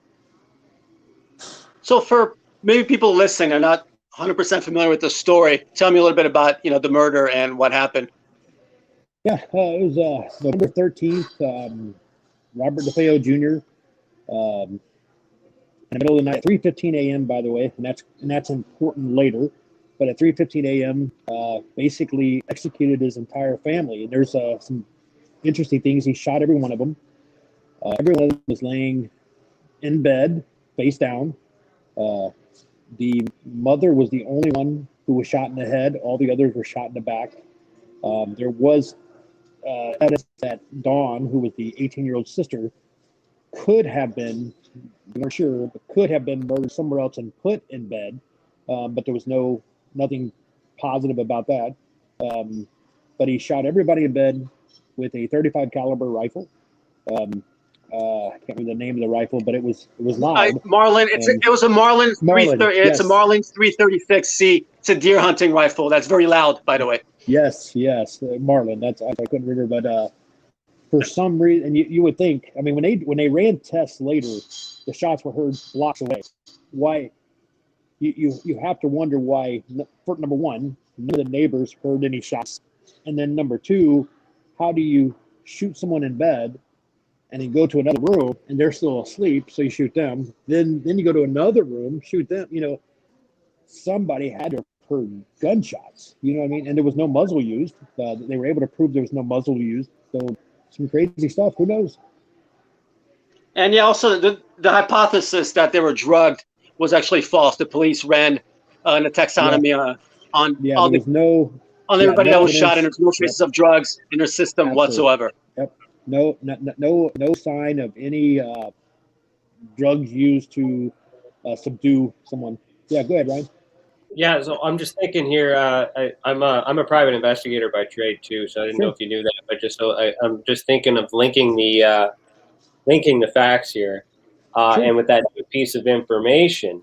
So for maybe people listening are not 100% familiar with the story, tell me a little bit about, you know, the murder and what happened. Yeah, it was November 13th. Robert DeFeo Jr. In the middle of the night, 3:15 a.m. by the way, and that's important later. But at 3:15 a.m., basically executed his entire family. And there's some interesting things. He shot every one of them. Every one of them was laying in bed, face down. The mother was the only one who was shot in the head. All the others were shot in the back. There was evidence that Dawn, who was the 18-year-old sister, could have been, I'm not sure, but could have been murdered somewhere else and put in bed. But there was nothing positive about that. But he shot everybody in bed with a .35 caliber rifle. I can't remember the name of the rifle, but it was loud. Marlin, it was a Marlin. It's yes. a Marlin 336C. It's a deer hunting rifle. That's very loud, by the way. Yes, Marlin. That's I couldn't remember, but for some reason, you would think. I mean, when they ran tests later, the shots were heard blocks away. Why? You have to wonder why. For number one, none of the neighbors heard any shots, and then number two, how do you shoot someone in bed and then go to another room and they're still asleep, so you shoot them. Then you go to another room, shoot them. You know, somebody had to have heard gunshots. You know what I mean? And there was no muzzle used. They were able to prove there was no muzzle used. So some crazy stuff. Who knows? And yeah, also the hypothesis that they were drugged was actually false. The police ran a taxonomy on everybody that was shot, and there's no traces of drugs in their system whatsoever. Yep. No sign of any drugs used to subdue someone. Yeah, go ahead, Ryan. Yeah, so I'm just thinking here. I'm a private investigator by trade too, so I didn't know if you knew that. But I'm just thinking of linking the facts here, and with that new piece of information,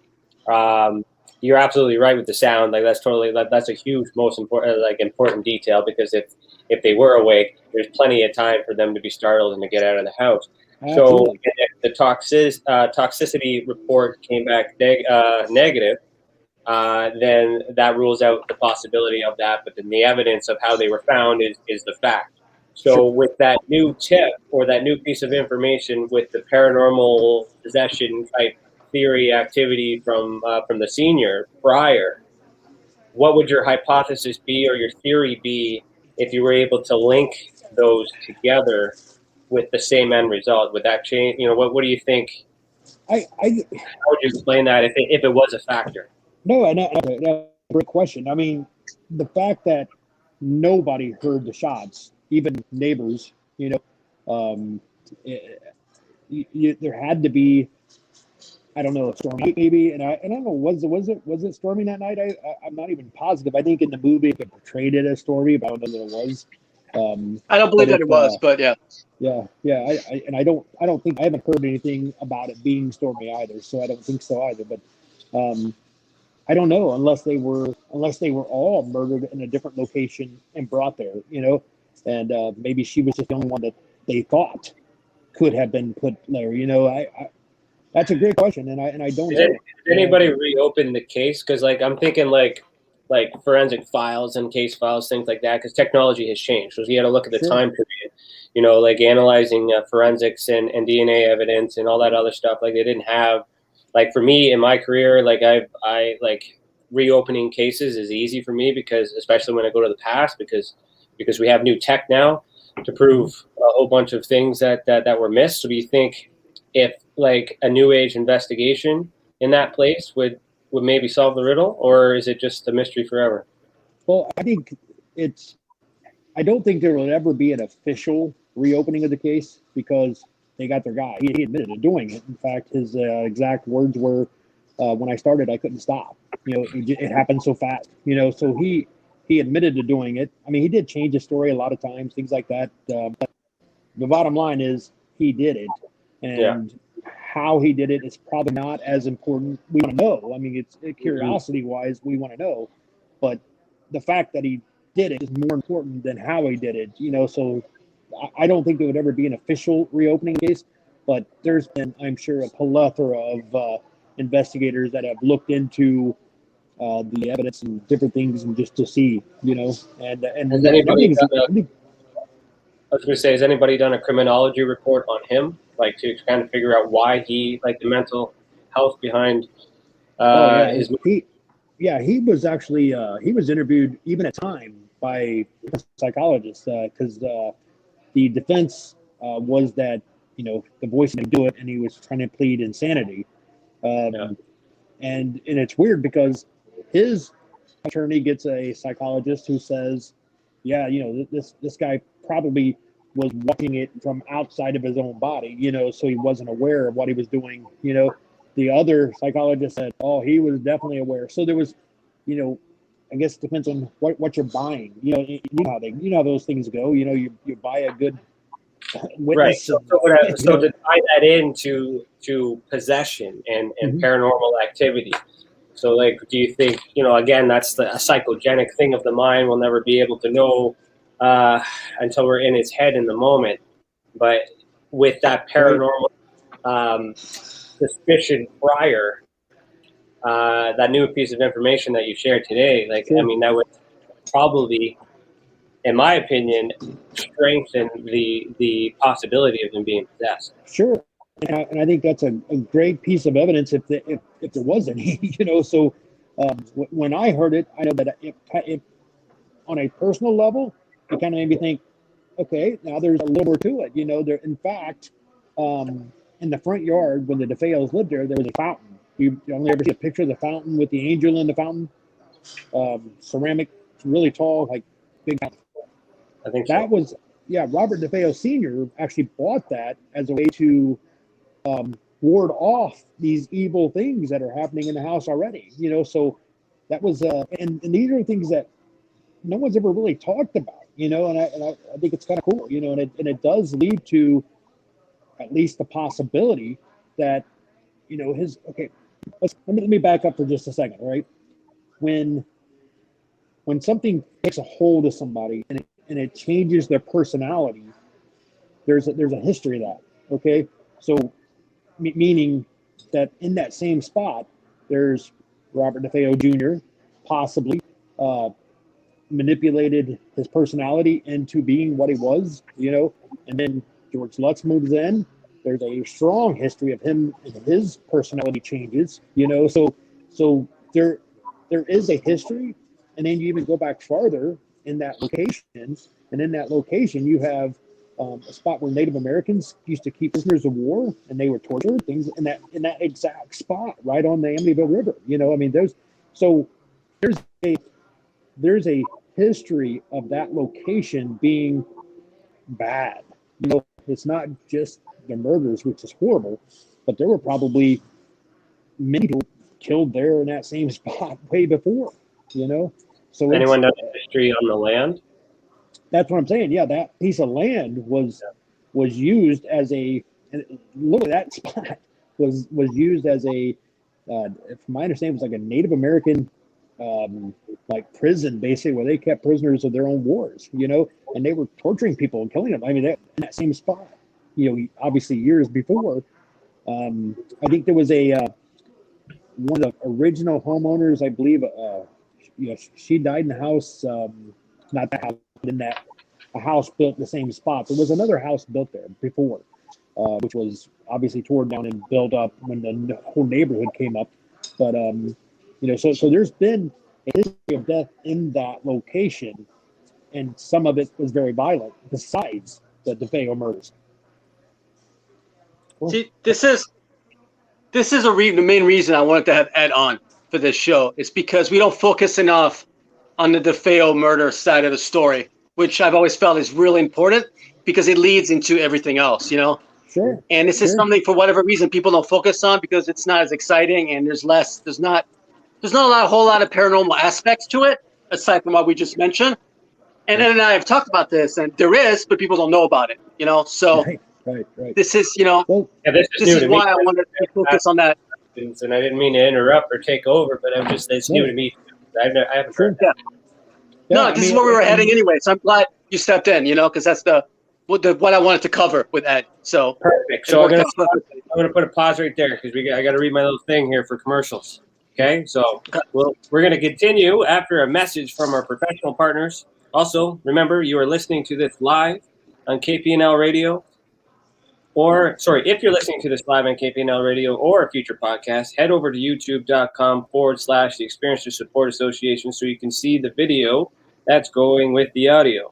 you're absolutely right with the sound. Like that's a huge, most important detail, because if they were awake, there's plenty of time for them to be startled and to get out of the house. Absolutely. So if the toxicity report came back negative, then that rules out the possibility of that. But then the evidence of how they were found is the fact. So with that new tip or that new piece of information with the paranormal possession type theory activity from the senior prior, what would your hypothesis be or your theory be if you were able to link those together with the same end result? Would that change? What do you think? I How would you explain that if it was a factor? No, that's a great question. I mean, the fact that nobody heard the shots, even neighbors, um, there had to be, I don't know, a stormy maybe, and I don't know, was it storming that night? I'm not even positive. I think in the movie they portrayed it as stormy, but I don't know that it was. I don't believe that it was, but yeah. Yeah. I don't think I haven't heard anything about it being stormy either, so I don't think so either. But I don't know unless they were all murdered in a different location and brought there, and maybe she was just the only one that they thought could have been put there. That's a great question, and I don't know. Did anybody reopen the case? Because I'm thinking like forensic files and case files, things like that, because technology has changed. So you got to look at the time period, like analyzing forensics and DNA evidence and all that other stuff. Like they didn't have, like for me in my career, like I reopening cases is easy for me because especially when I go to the past because we have new tech now to prove a whole bunch of things that were missed. So do you think if like a new age investigation in that place would maybe solve the riddle, or is it just a mystery forever? Well, I think I don't think there will ever be an official reopening of the case because they got their guy. He admitted to doing it. In fact, his exact words were, when I started, I couldn't stop. It happened so fast, so he admitted to doing it. I mean, he did change his story a lot of times, things like that. But the bottom line is he did it. And how he did it is probably not as important. We want to know. I mean, it's curiosity-wise, we want to know. But the fact that he did it is more important than how he did it. So I don't think there would ever be an official reopening case. But there's been, I'm sure, a plethora of investigators that have looked into the evidence and different things, and just to see, And has anybody I was going to say, has anybody done a criminology report on him, like to kind of figure out why he, like the mental health behind his? He was actually he was interviewed even at time by psychologists because the defense was that the voice didn't do it and he was trying to plead insanity, and it's weird because his attorney gets a psychologist who says, this guy probably was watching it from outside of his own body, so he wasn't aware of what he was doing. The other psychologist said, oh, he was definitely aware. So there was, I guess it depends on what you're buying. You know how those things go. You buy a good witness. Right. So to tie that into possession and paranormal activity. So, do you think, again, that's a psychogenic thing of the mind. We'll never be able to know until we're in his head in the moment. But with that paranormal suspicion prior, that new piece of information that you shared today, I mean, that would probably, in my opinion, strengthen the possibility of him being possessed. Sure. And I think that's a great piece of evidence if there was any, So when I heard it, I know that it on a personal level, it kind of made me think, okay, now there's a little more to it. There, in fact, in the front yard when the DeFeos lived there was a fountain. You only ever see a picture of the fountain with the angel in the fountain, ceramic, really tall, like big fountain. I think that was Robert DeFeo Sr. actually bought that as a way to ward off these evil things that are happening in the house already, so that was and these are things that no one's ever really talked about, and I think it's kind of cool, and it does lead to at least the possibility that let me back up for just a second. Right, when something takes a hold of somebody and it changes their personality, there's a history of that. Okay, so meaning that in that same spot, there's Robert DeFeo Jr., possibly manipulated his personality into being what he was, and then George Lutz moves in. There's a strong history of him and his personality changes, so there is a history. And then you even go back farther in that location, and in that location you have a spot where Native Americans used to keep prisoners of war, and they were tortured, things in that exact spot right on the Amityville River. There's a history of that location being bad. It's not just the murders, which is horrible, but there were probably many people killed there in that same spot way before. So anyone know the history on the land? That's what I'm saying. Yeah, that piece of land was used as a, literally that spot was used as a, from my understanding, it was like a Native American like prison, basically, where they kept prisoners of their own wars, and they were torturing people and killing them. I mean, in that same spot, obviously years before. I think there was one of the original homeowners, I believe, she died in the house, not the house, a house built in the same spot. There was another house built there before, which was obviously torn down and built up when the whole neighborhood came up. But so there's been a history of death in that location, and some of it was very violent. Besides the DeFeo murders. Cool. See, this is the main reason I wanted to have Ed on for this show. It's because we don't focus enough on the DeFeo murder side of the story, which I've always felt is really important because it leads into everything else, Sure. And this is something, for whatever reason, people don't focus on because it's not as exciting, and there's not a whole lot of paranormal aspects to it, aside from what we just mentioned. And Ed and I have talked about this, and there is, but people don't know about it, So right. This is, this is why I wanted to focus on that. And I didn't mean to interrupt or take over, but it's new to me. I haven't heard that. No, this is where we were heading anyway. So I'm glad you stepped in, because that's what I wanted to cover with Ed. So perfect. So I'm gonna put a pause right there because I got to read my little thing here for commercials. Okay, so we're gonna continue after a message from our professional partners. Also, remember you are listening to this live on KPNL Radio. If you're listening to this live on KPNL Radio or a future podcast, head over to youtube.com/the Experiencers Support Association so you can see the video that's going with the audio.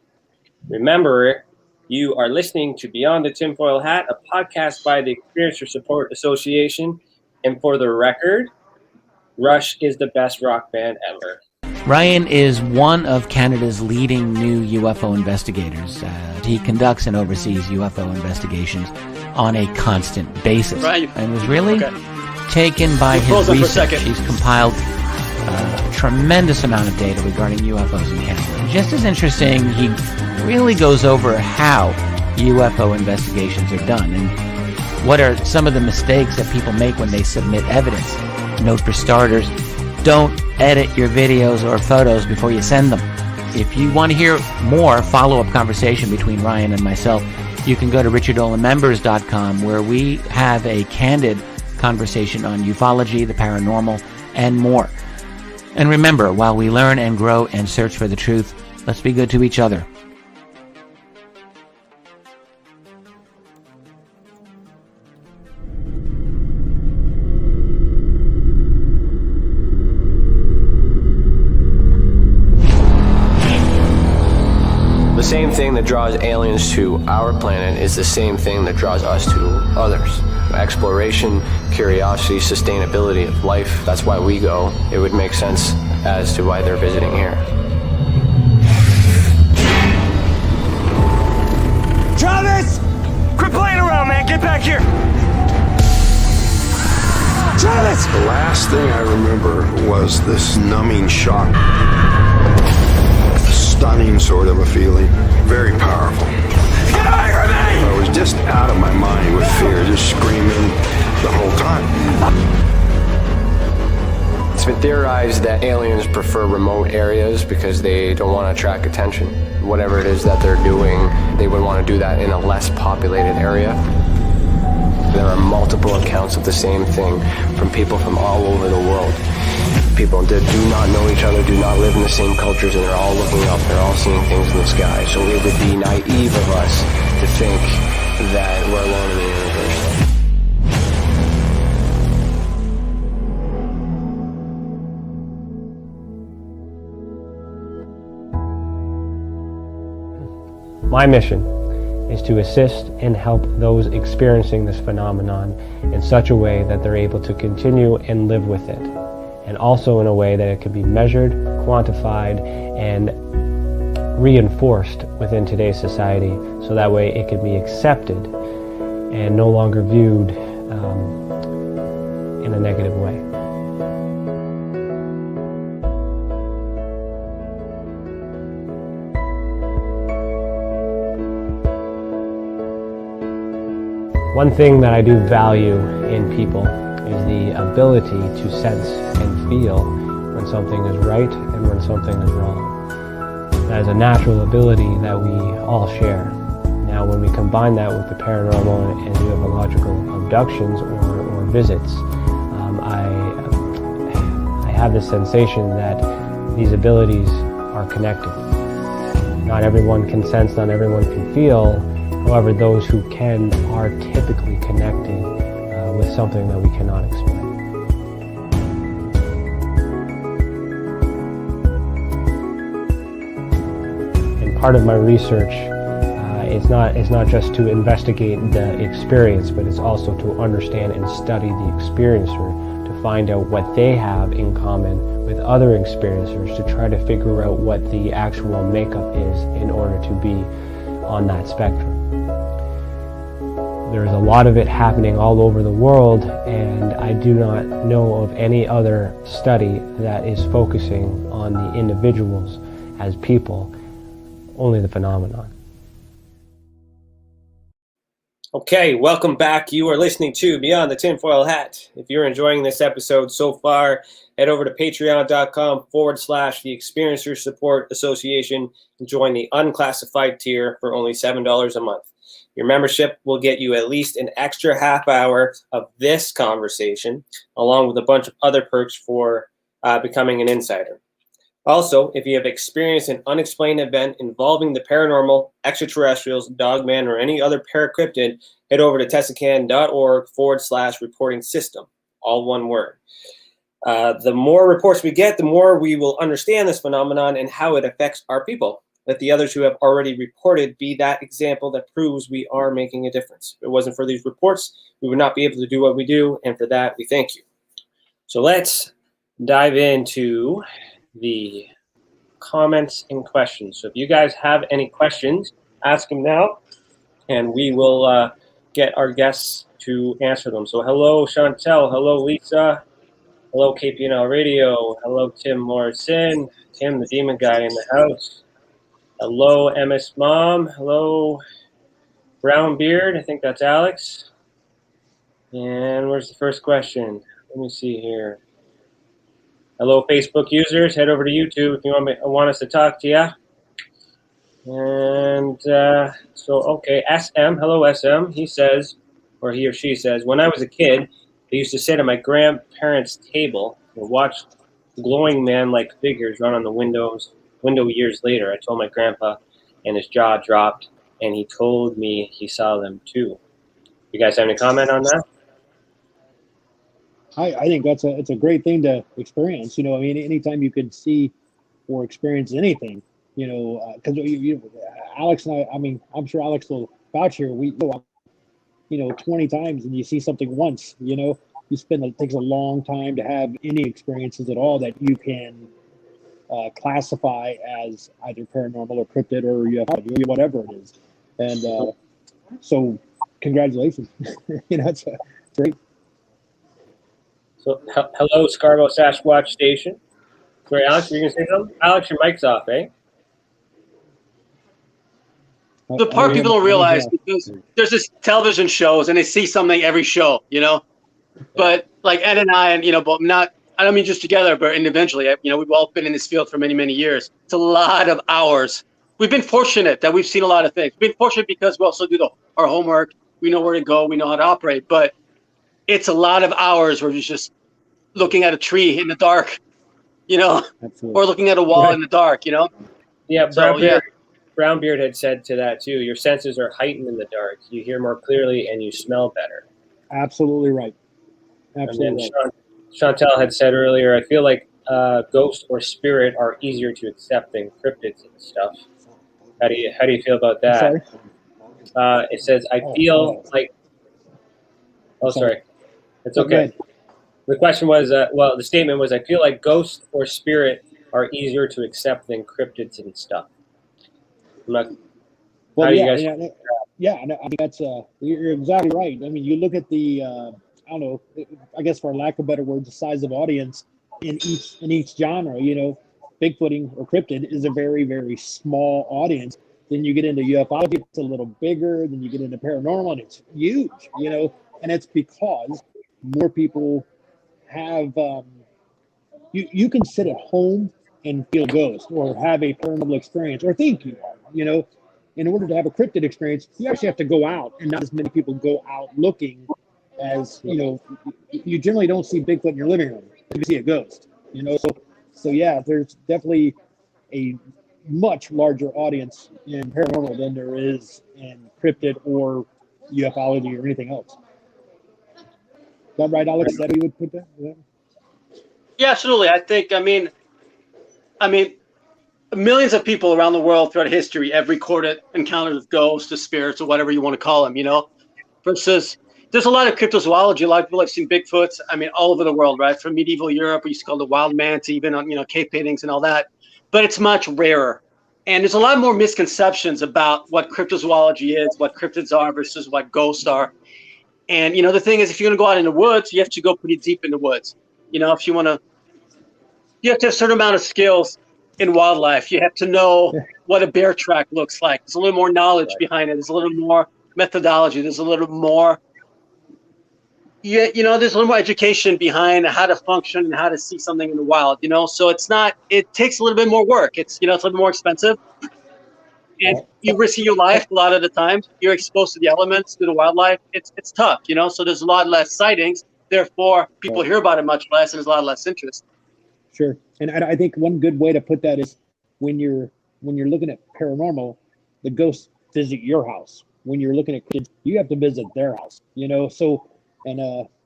Remember, you are listening to Beyond the Tinfoil Hat, a podcast by the Experiencers Support Association. And for the record, Rush is the best rock band ever. Ryan is one of Canada's leading new UFO investigators. He conducts and oversees UFO investigations on a constant basis, and was really taken by his research. He's compiled a tremendous amount of data regarding UFOs in Canada. And just as interesting, he really goes over how UFO investigations are done and what are some of the mistakes that people make when they submit evidence. Note for starters, don't edit your videos or photos before you send them. If you want to hear more follow-up conversation between Ryan and myself, you can go to richardolanmembers.com, where we have a candid conversation on ufology, the paranormal, and more. And remember, while we learn and grow and search for the truth, let's be good to each other. The same thing that draws aliens to our planet is the same thing that draws us to others. Exploration, curiosity, sustainability of life. That's why we go. It would make sense as to why they're visiting here. Travis! Quit playing around, man. Get back here. Travis! The last thing I remember was this numbing shock. Stunning sort of a feeling. Very powerful. Get away from me! I was just out of my mind with fear, just screaming the whole time. It's been theorized that aliens prefer remote areas because they don't want to attract attention. Whatever it is that they're doing, they would want to do that in a less populated area. There are multiple accounts of the same thing from people from all over the world. people do not know each other, do not live in the same cultures, and they're all looking up, they're all seeing things in the sky. So it would be naive of us to think that we're alone in the universe. My mission is to assist and help those experiencing this phenomenon in such a way that they're able to continue and live with it, and also in a way that it can be measured, quantified, and reinforced within today's society, so that way it can be accepted and no longer viewed in a negative way. One thing that I do value in people is the ability to sense and feel when something is right and when something is wrong. That is a natural ability that we all share. Now, when we combine that with the paranormal and ufological abductions or visits, I have this sensation that these abilities are connected. Not everyone can sense, not everyone can feel. However, those who can are typically connected with something that we cannot explain. And part of my research is not just to investigate the experience, but it's also to understand and study the experiencer to find out what they have in common with other experiencers, to try to figure out what the actual makeup is in order to be on that spectrum. There's a lot of it happening all over the world, and I do not know of any other study that is focusing on the individuals as people, only the phenomenon. Okay, welcome back. You are listening to Beyond the Tinfoil Hat. If you're enjoying this episode so far, head over to patreon.com/The Experiencer Support Association and join the unclassified tier for only $7 a month. Your membership will get you at least an extra half hour of this conversation, along with a bunch of other perks for becoming an insider. Also, if you have experienced an unexplained event involving the paranormal, extraterrestrials, dogman, or any other paracryptid, head over to tesacan.org/reporting system. All one word. The more reports we get, the more we will understand this phenomenon and how it affects our people. Let the others who have already reported be that example that proves we are making a difference. If it wasn't for these reports, we would not be able to do what we do, and for that, we thank you. So let's dive into the comments and questions. So if you guys have any questions, ask them now, and we will get our guests to answer them. So hello, Chantel. Hello, Lisa. Hello, KPNL Radio. Hello, Tim Morrison. Tim, the demon guy in the house. Hello, MS Mom. Hello, Brown Beard. I think that's Alex. And where's the first question? Let me see here. Hello, Facebook users. Head over to YouTube if you want us to talk to you. And okay, SM. Hello, SM. He says, or he or she says, when I was a kid, I used to sit at my grandparents' table and watch glowing man-like figures run on the window years later. I told my grandpa, and his jaw dropped, and he told me he saw them too. You guys have any comment on that? I think it's a great thing to experience. I mean, anytime you can see or experience anything, because Alex and I mean, I'm sure Alex will vouch here. We go, 20 times and you see something once. It takes a long time to have any experiences at all that you can classify as either paranormal or cryptid or ufology, whatever it is. And so, congratulations. It's great. So, hello, Scarborough Sasquatch Station. Sorry, Alex, were you going to say something? Alex, your mic's off, eh? The part people don't realize, because there's this television shows and they see something every show, But like Ed and I, but not, I don't mean just together, but individually, we've all been in this field for many, many years. It's a lot of hours. We've been fortunate that we've seen a lot of things. We've been fortunate because we also do our homework. We know where to go. We know how to operate. But it's a lot of hours where you're just looking at a tree in the dark you know, Absolutely. or looking at a wall in the dark, you know? Yeah, So, Brownbeard had said to that too. Your senses are heightened in the dark. You hear more clearly and you smell better. Absolutely right. Absolutely and then right. Chantal had said earlier, I feel like ghost or spirit are easier to accept than cryptids and stuff. How do you feel about that? It says, I feel like. Oh, sorry. It's okay. The question was, the statement was, I feel like ghost or spirit are easier to accept than cryptids and stuff. Well, yeah, I mean, that's you're exactly right. I mean, you look at the I don't know, I guess for lack of a better word, the size of audience in each genre. You know, Bigfooting or cryptid is a very, very small audience. Then you get into ufology, it's a little bigger. Then you get into paranormal, and it's huge. You know, and it's because more people have you can sit at home and feel a ghost or have a paranormal experience or think you are. You know, in order to have a cryptid experience, you actually have to go out, and not as many people go out looking as, you know, you generally don't see Bigfoot in your living room. You see a ghost, you know. So yeah, there's definitely a much larger audience in paranormal than there is in cryptid or ufology or anything else. Is that right, Alex? Is that how you would put that? Yeah, absolutely. I mean, millions of people around the world throughout history have recorded encounters with ghosts or spirits or whatever you want to call them, you know, versus there's a lot of cryptozoology. A lot of people have seen Bigfoots, I mean, all over the world, right? From medieval Europe, we used to call the wild man, to even on, you know, cave paintings and all that, but it's much rarer. And there's a lot more misconceptions about what cryptozoology is, what cryptids are versus what ghosts are. And, you know, the thing is, if you're going to go out in the woods, you have to go pretty deep in the woods. You know, if you want to, you have to have a certain amount of skills in wildlife. You have to know what a bear track looks like. There's a little more knowledge behind it. There's a little more methodology. There's a little more, you know, there's a little more education behind how to function and how to see something in the wild, you know? So it's not, it takes a little bit more work. It's, you know, it's a little more expensive. And you risk your life a lot of the time. You're exposed to the elements, to the wildlife. It's tough, you know? So there's a lot less sightings. Therefore, people hear about it much less, and there's a lot less interest. Sure. And I think one good way to put that is when you're looking at paranormal, the ghosts visit your house. When you're looking at kids, you have to visit their house, you know? So, and,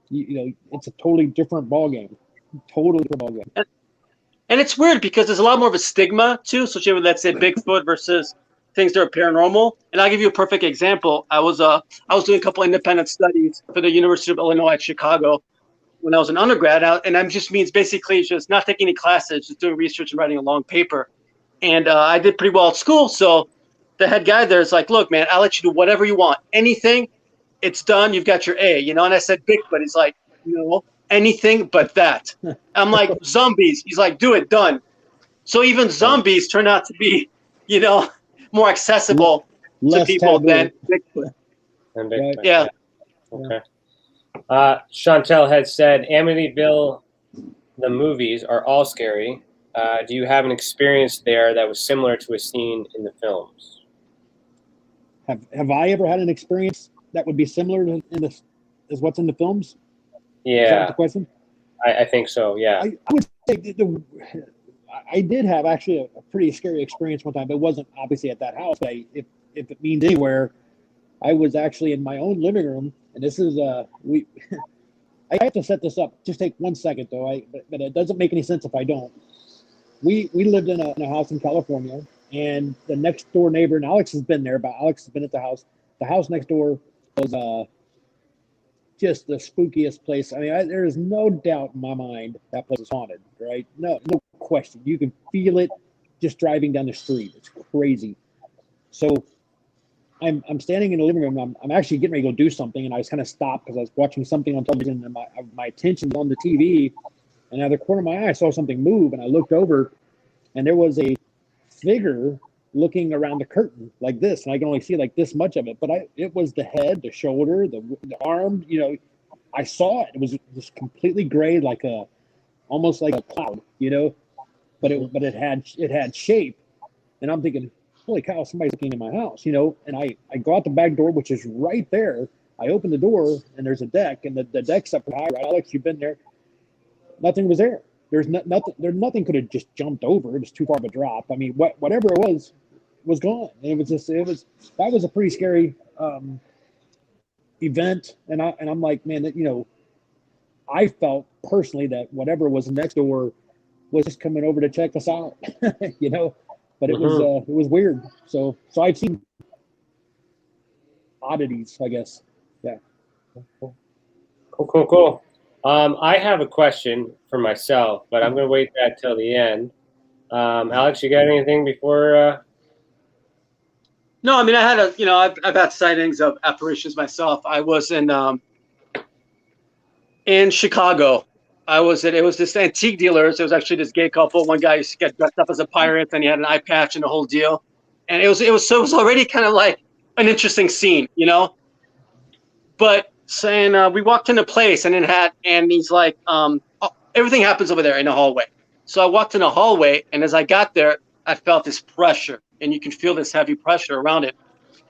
you know, it's a totally different ballgame. Totally different ballgame. And it's weird because there's a lot more of a stigma, too, associated with, let's say, Bigfoot versus things that are paranormal. And I'll give you a perfect example. I was doing a couple independent studies for the University of Illinois at Chicago when I was an undergrad, and that just means basically just not taking any classes, just doing research and writing a long paper. And I did pretty well at school. So the head guy there is like, look, man, I'll let you do whatever you want. Anything, it's done. You've got your A, you know? And I said, Bigfoot. He's like, no, anything but that. I'm like, zombies. He's like, do it, done. So even zombies turn out to be, you know, more accessible to people than Bigfoot. Right. Yeah. Okay. Chantel had said Amityville, the movies are all scary. Do you have an experience there that was similar to a scene in the films? Have I ever had an experience that would be similar to as what's in the films? Yeah. Is that the question? I think so, yeah. I would say I did have actually a pretty scary experience one time, but it wasn't obviously at that house. But if it means anywhere, I was actually in my own living room, and this is I have to set this up. Just take 1 second though. But it doesn't make any sense if I don't. We lived in a house in California, and the next door neighbor, and Alex has been there, but Alex has been at the house. The house next door was just the spookiest place. I mean, there is no doubt in my mind that place is haunted, right? No question. You can feel it just driving down the street. It's crazy. So I'm standing in the living room. I'm actually getting ready to go do something, and I was kind of stopped because I was watching something on television, and my attention was on the TV. And out of the corner of my eye, I saw something move, and I looked over, and there was a figure looking around the curtain like this, and I can only see like this much of it. But it was the head, the shoulder, the arm. You know, I saw it. It was just completely gray, like almost like a cloud. You know, but it had shape, and I'm thinking, holy cow, somebody's looking in my house. You know, and I go out the back door, which is right there. I open the door, and there's a deck, and the deck's up high. Right, Alex, you've been there. Nothing was there. nothing could have just jumped over. It was too far of a drop. I mean, whatever it was gone. That was a pretty scary event. And I'm like, man, I felt personally that whatever was next door was just coming over to check us out, but it was weird. So I've seen oddities, I guess. Yeah. Cool. I have a question for myself, but I'm going to wait that till the end. Alex, you got anything before? No, I mean, I had I've had sightings of apparitions myself. I was in Chicago. It was this antique dealers. It was actually this gay couple. One guy used to get dressed up as a pirate, and he had an eye patch and the whole deal. And it was already kind of like an interesting scene, But saying we walked into a place and he's like, everything happens over there in the hallway. So I walked in the hallway, and as I got there, I felt this pressure, and you can feel this heavy pressure around it.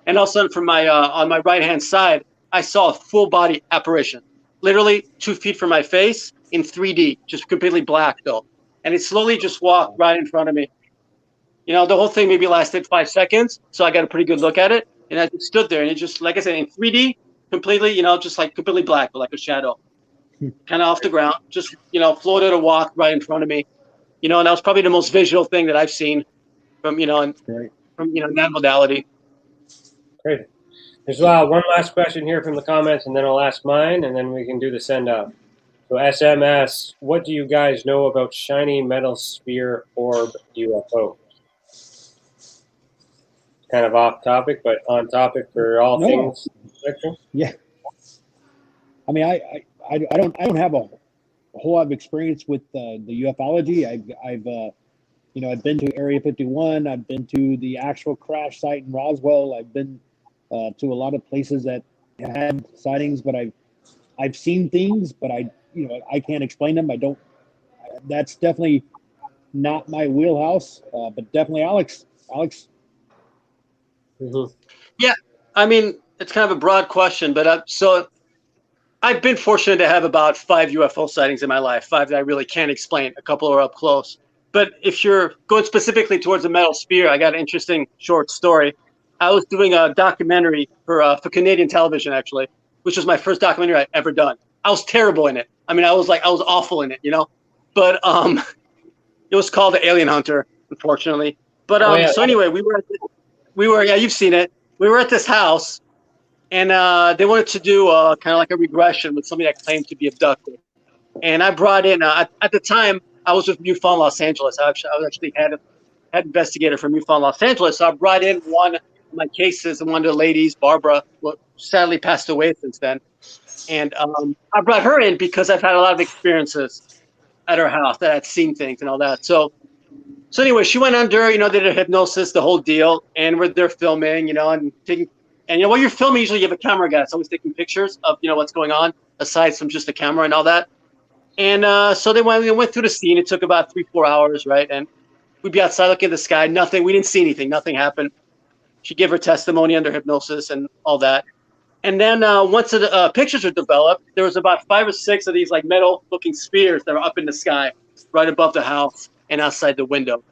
And all of a sudden, from my on my right hand side, I saw a full body apparition, literally 2 feet from my face in 3D, just completely black though. And it slowly just walked right in front of me. The whole thing maybe lasted 5 seconds, so I got a pretty good look at it. And I just stood there, and it just, like I said, in 3D, completely, just like completely black, but like a shadow, kind of off the ground, just, floated or walked right in front of me, and that was probably the most visual thing that I've seen from, from that modality. Great. There's one last question here from the comments, and then I'll ask mine, and then we can do the send out. So SMS, what do you guys know about shiny metal sphere orb UFO? Kind of off topic, but on topic for all things spectrum. Yeah. I mean, I don't have a whole lot of experience with the ufology. I've been to Area 51. I've been to the actual crash site in Roswell. I've been to a lot of places that had sightings, but I've seen things, but I can't explain them. That's definitely not my wheelhouse. But definitely Alex. Mm-hmm. Yeah, I mean, it's kind of a broad question, but so I've been fortunate to have about 5 UFO sightings in my life, 5 that I really can't explain. A couple are up close. But if you're going specifically towards the metal sphere, I got an interesting short story. I was doing a documentary for Canadian television, actually, which was my first documentary I'd ever done. I was terrible in it. I mean, I was awful in it, But it was called The Alien Hunter, unfortunately. But so anyway, we were you've seen it. We were at this house, and they wanted to do kind of like a regression with somebody that claimed to be abducted. And I brought in at the time I was with MUFON Los Angeles. I was actually head investigator for MUFON Los Angeles. So I brought in one of my cases, and one of the ladies, Barbara, who sadly passed away since then. And I brought her in because I've had a lot of experiences at her house that I'd seen things and all that. So anyway, she went under, did a hypnosis, the whole deal, and we're there filming, and taking. And while you're filming, usually you have a camera guy that's always taking pictures of what's going on, aside from just the camera and all that. And so we went through the scene. It took about 3-4 hours, right? And we'd be outside looking at the sky. Nothing. We didn't see anything. Nothing happened. She gave her testimony under hypnosis and all that. And then once the pictures were developed, there was about 5 or 6 of these like metal-looking spheres that were up in the sky, right above the house and outside the window.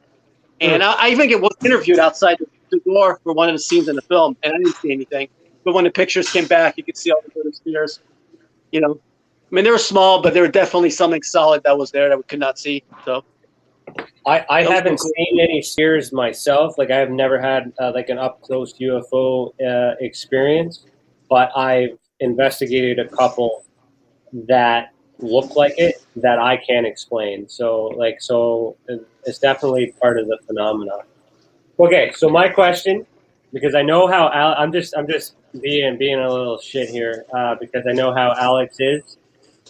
And I even was interviewed outside the door for one of the scenes in the film, and I didn't see anything. But when the pictures came back, you could see all the little spheres. I mean, they were small, but there were definitely something solid that was there that we could not see. So I haven't seen any spheres myself. Like, I have never had like an up-close UFO experience, but I've investigated a couple that look like it that I can't explain. So it's definitely part of the phenomenon. Okay, so my question, because I know how I'm just being a little shit here because I know how Alex is,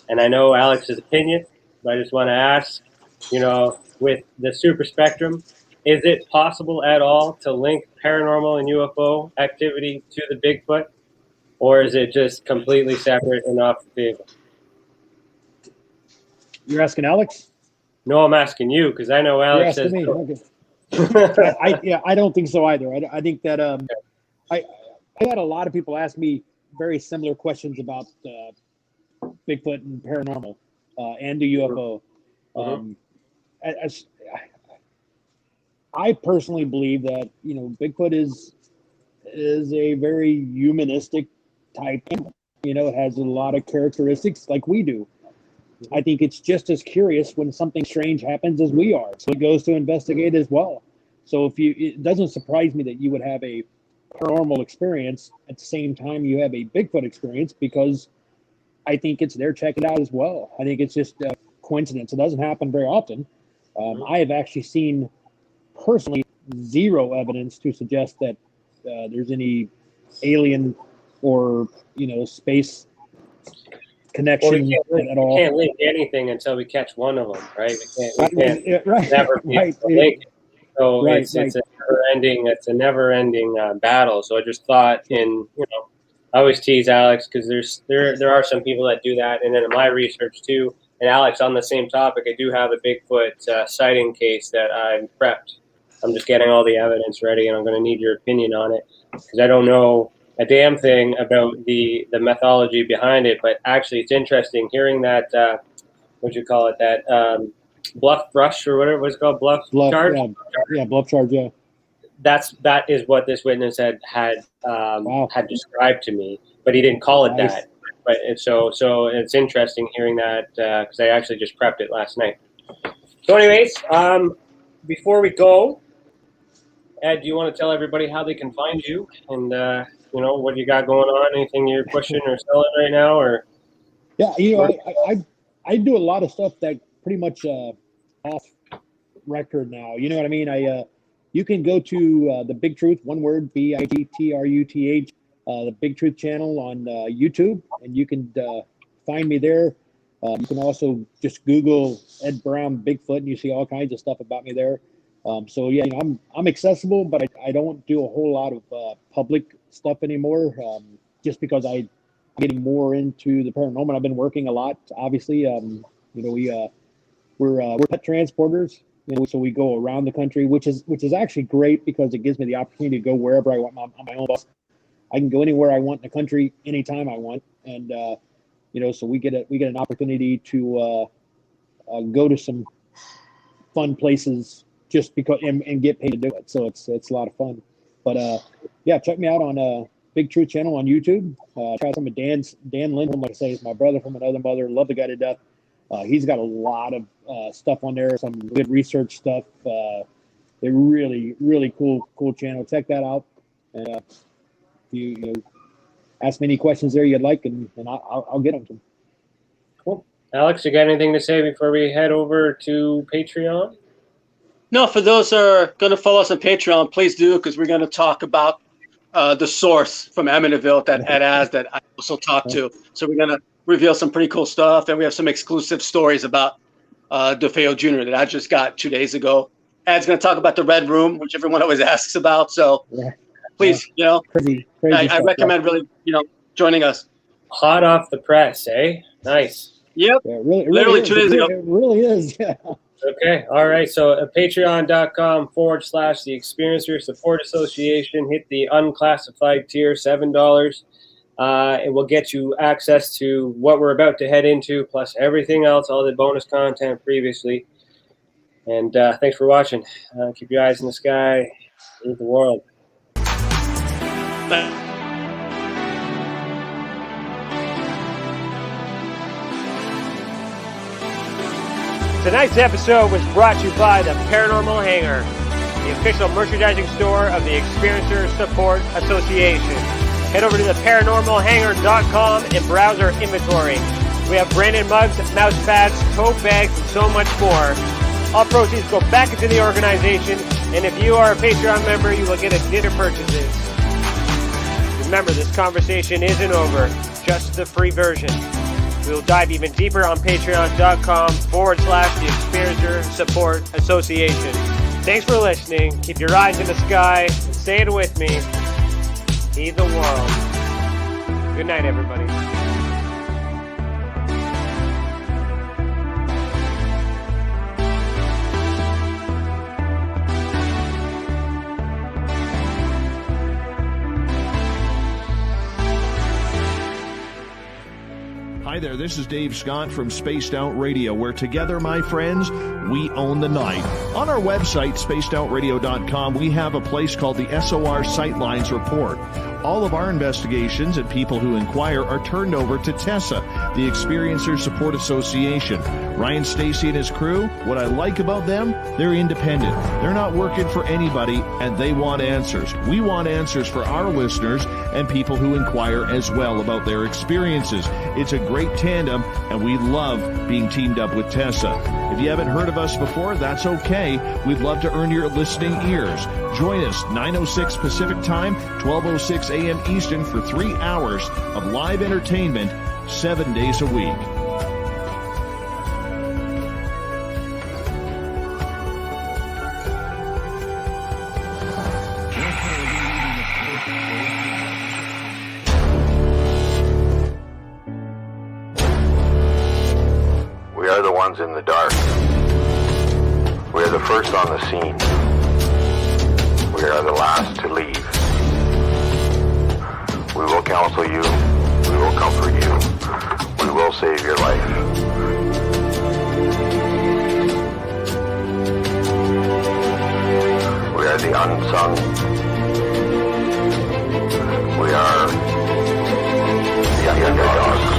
and I know Alex's opinion. But I just want to ask, with the super spectrum, is it possible at all to link paranormal and UFO activity to the Bigfoot, or is it just completely separate and off the table? You're asking Alex? No, I'm asking you because I know Alex says. Me. Okay. I don't think so either. I think that I had a lot of people ask me very similar questions about Bigfoot and paranormal and the UFO. I personally believe that, Bigfoot is a very humanistic type animal. It has a lot of characteristics like we do. I think it's just as curious when something strange happens as we are. So it goes to investigate as well. So it doesn't surprise me that you would have a paranormal experience at the same time you have a Bigfoot experience, because I think it's there checking it out as well. I think it's just a coincidence. It doesn't happen very often. I have actually seen personally zero evidence to suggest that there's any alien or space connection at all. We can't link anything until we catch one of them, right? We can't never be right. So it's a never-ending battle. So I just thought, I always tease Alex because there are some people that do that, and then in my research too. And Alex, on the same topic, I do have a Bigfoot sighting case that I've prepped. I'm just getting all the evidence ready, and I'm going to need your opinion on it because I don't know a damn thing about the methodology behind it. But actually, it's interesting hearing that. What'd you call it? That bluff brush or whatever it was called, bluff charge. Yeah, bluff charge. Yeah. That is what this witness had described to me, but he didn't call it that. But so it's interesting hearing that because I actually just prepped it last night. So, anyways, before we go, Ed, do you want to tell everybody how they can find you and what you got going on? Anything you're pushing or selling right now? Or I do a lot of stuff that pretty much off record now. You know what I mean? You can go to the Big Truth, one word, BIGTRUTH, the Big Truth channel on YouTube, and you can find me there. You can also just Google Ed Brown Bigfoot, and you see all kinds of stuff about me there. So yeah, I'm accessible, but I don't do a whole lot of public stuff anymore, just because I'm getting more into the paranormal. I've been working a lot, obviously. We're pet transporters, so we go around the country, which is actually great because it gives me the opportunity to go wherever I want on my own bus. I can go anywhere I want in the country anytime I want, and so we get an opportunity to go to some fun places just because and get paid to do it. So it's a lot of fun. But check me out on Big Truth channel on YouTube. Check out some of Dan Lindholm, like I say, is my brother from another mother. Love the guy to death. He's got a lot of stuff on there, some good research stuff. They're really, really cool channel. Check that out. And you ask me any questions there you'd like, and I'll get them to them. Cool. Alex, you got anything to say before we head over to Patreon? No, for those that are going to follow us on Patreon, please do, because we're going to talk about the source from Amityville that Ed has that I also talked to. So we're going to reveal some pretty cool stuff, and we have some exclusive stories about DeFeo Jr. that I just got 2 days ago. Ed's going to talk about the Red Room, which everyone always asks about. So please, crazy I recommend really, joining us. Hot off the press, eh? Nice. Yep. Yeah, really, literally 2 days ago. It really is. Yeah. Okay. All right. So patreon.com/The Experiencer Support Association. Hit the unclassified tier, $7. It will get you access to what we're about to head into, plus everything else, all the bonus content previously. And thanks for watching. Keep your eyes in the sky. Lead the world. Tonight's episode was brought to you by the Paranormal Hangar, the official merchandising store of the Experiencer Support Association. Head over to the paranormalhangar.com and browse our inventory. We have branded mugs, mouse pads, tote bags, and so much more. All proceeds go back into the organization, and if you are a Patreon member, you will get additional purchases. Remember, this conversation isn't over, just the free version. We will dive even deeper on patreon.com/The Experiencer Support Association. Thanks for listening. Keep your eyes in the sky. And say it with me. Heed the world. Good night, everybody. Hi there, this is Dave Scott from Spaced Out Radio, where together, my friends, we own the night. On our website, spacedoutradio.com, we have a place called the SOR Sightlines Report. All of our investigations and people who inquire are turned over to TESA, the Experiencer Support Association. Ryan Stacy and his crew, what I like about them, they're independent. They're not working for anybody, and they want answers. We want answers for our listeners and people who inquire as well about their experiences. It's a great tandem, and we love being teamed up with TESA. If you haven't heard of us before, that's okay. We'd love to earn your listening ears. Join us 9:06 Pacific Time, 12:06 a.m. Eastern for 3 hours of live entertainment, 7 days a week. We are the ones in the dark. We are the first on the scene. We are the last to leave. We will counsel you. We will comfort you. We will save your life. We are the unsung. We are the underdogs.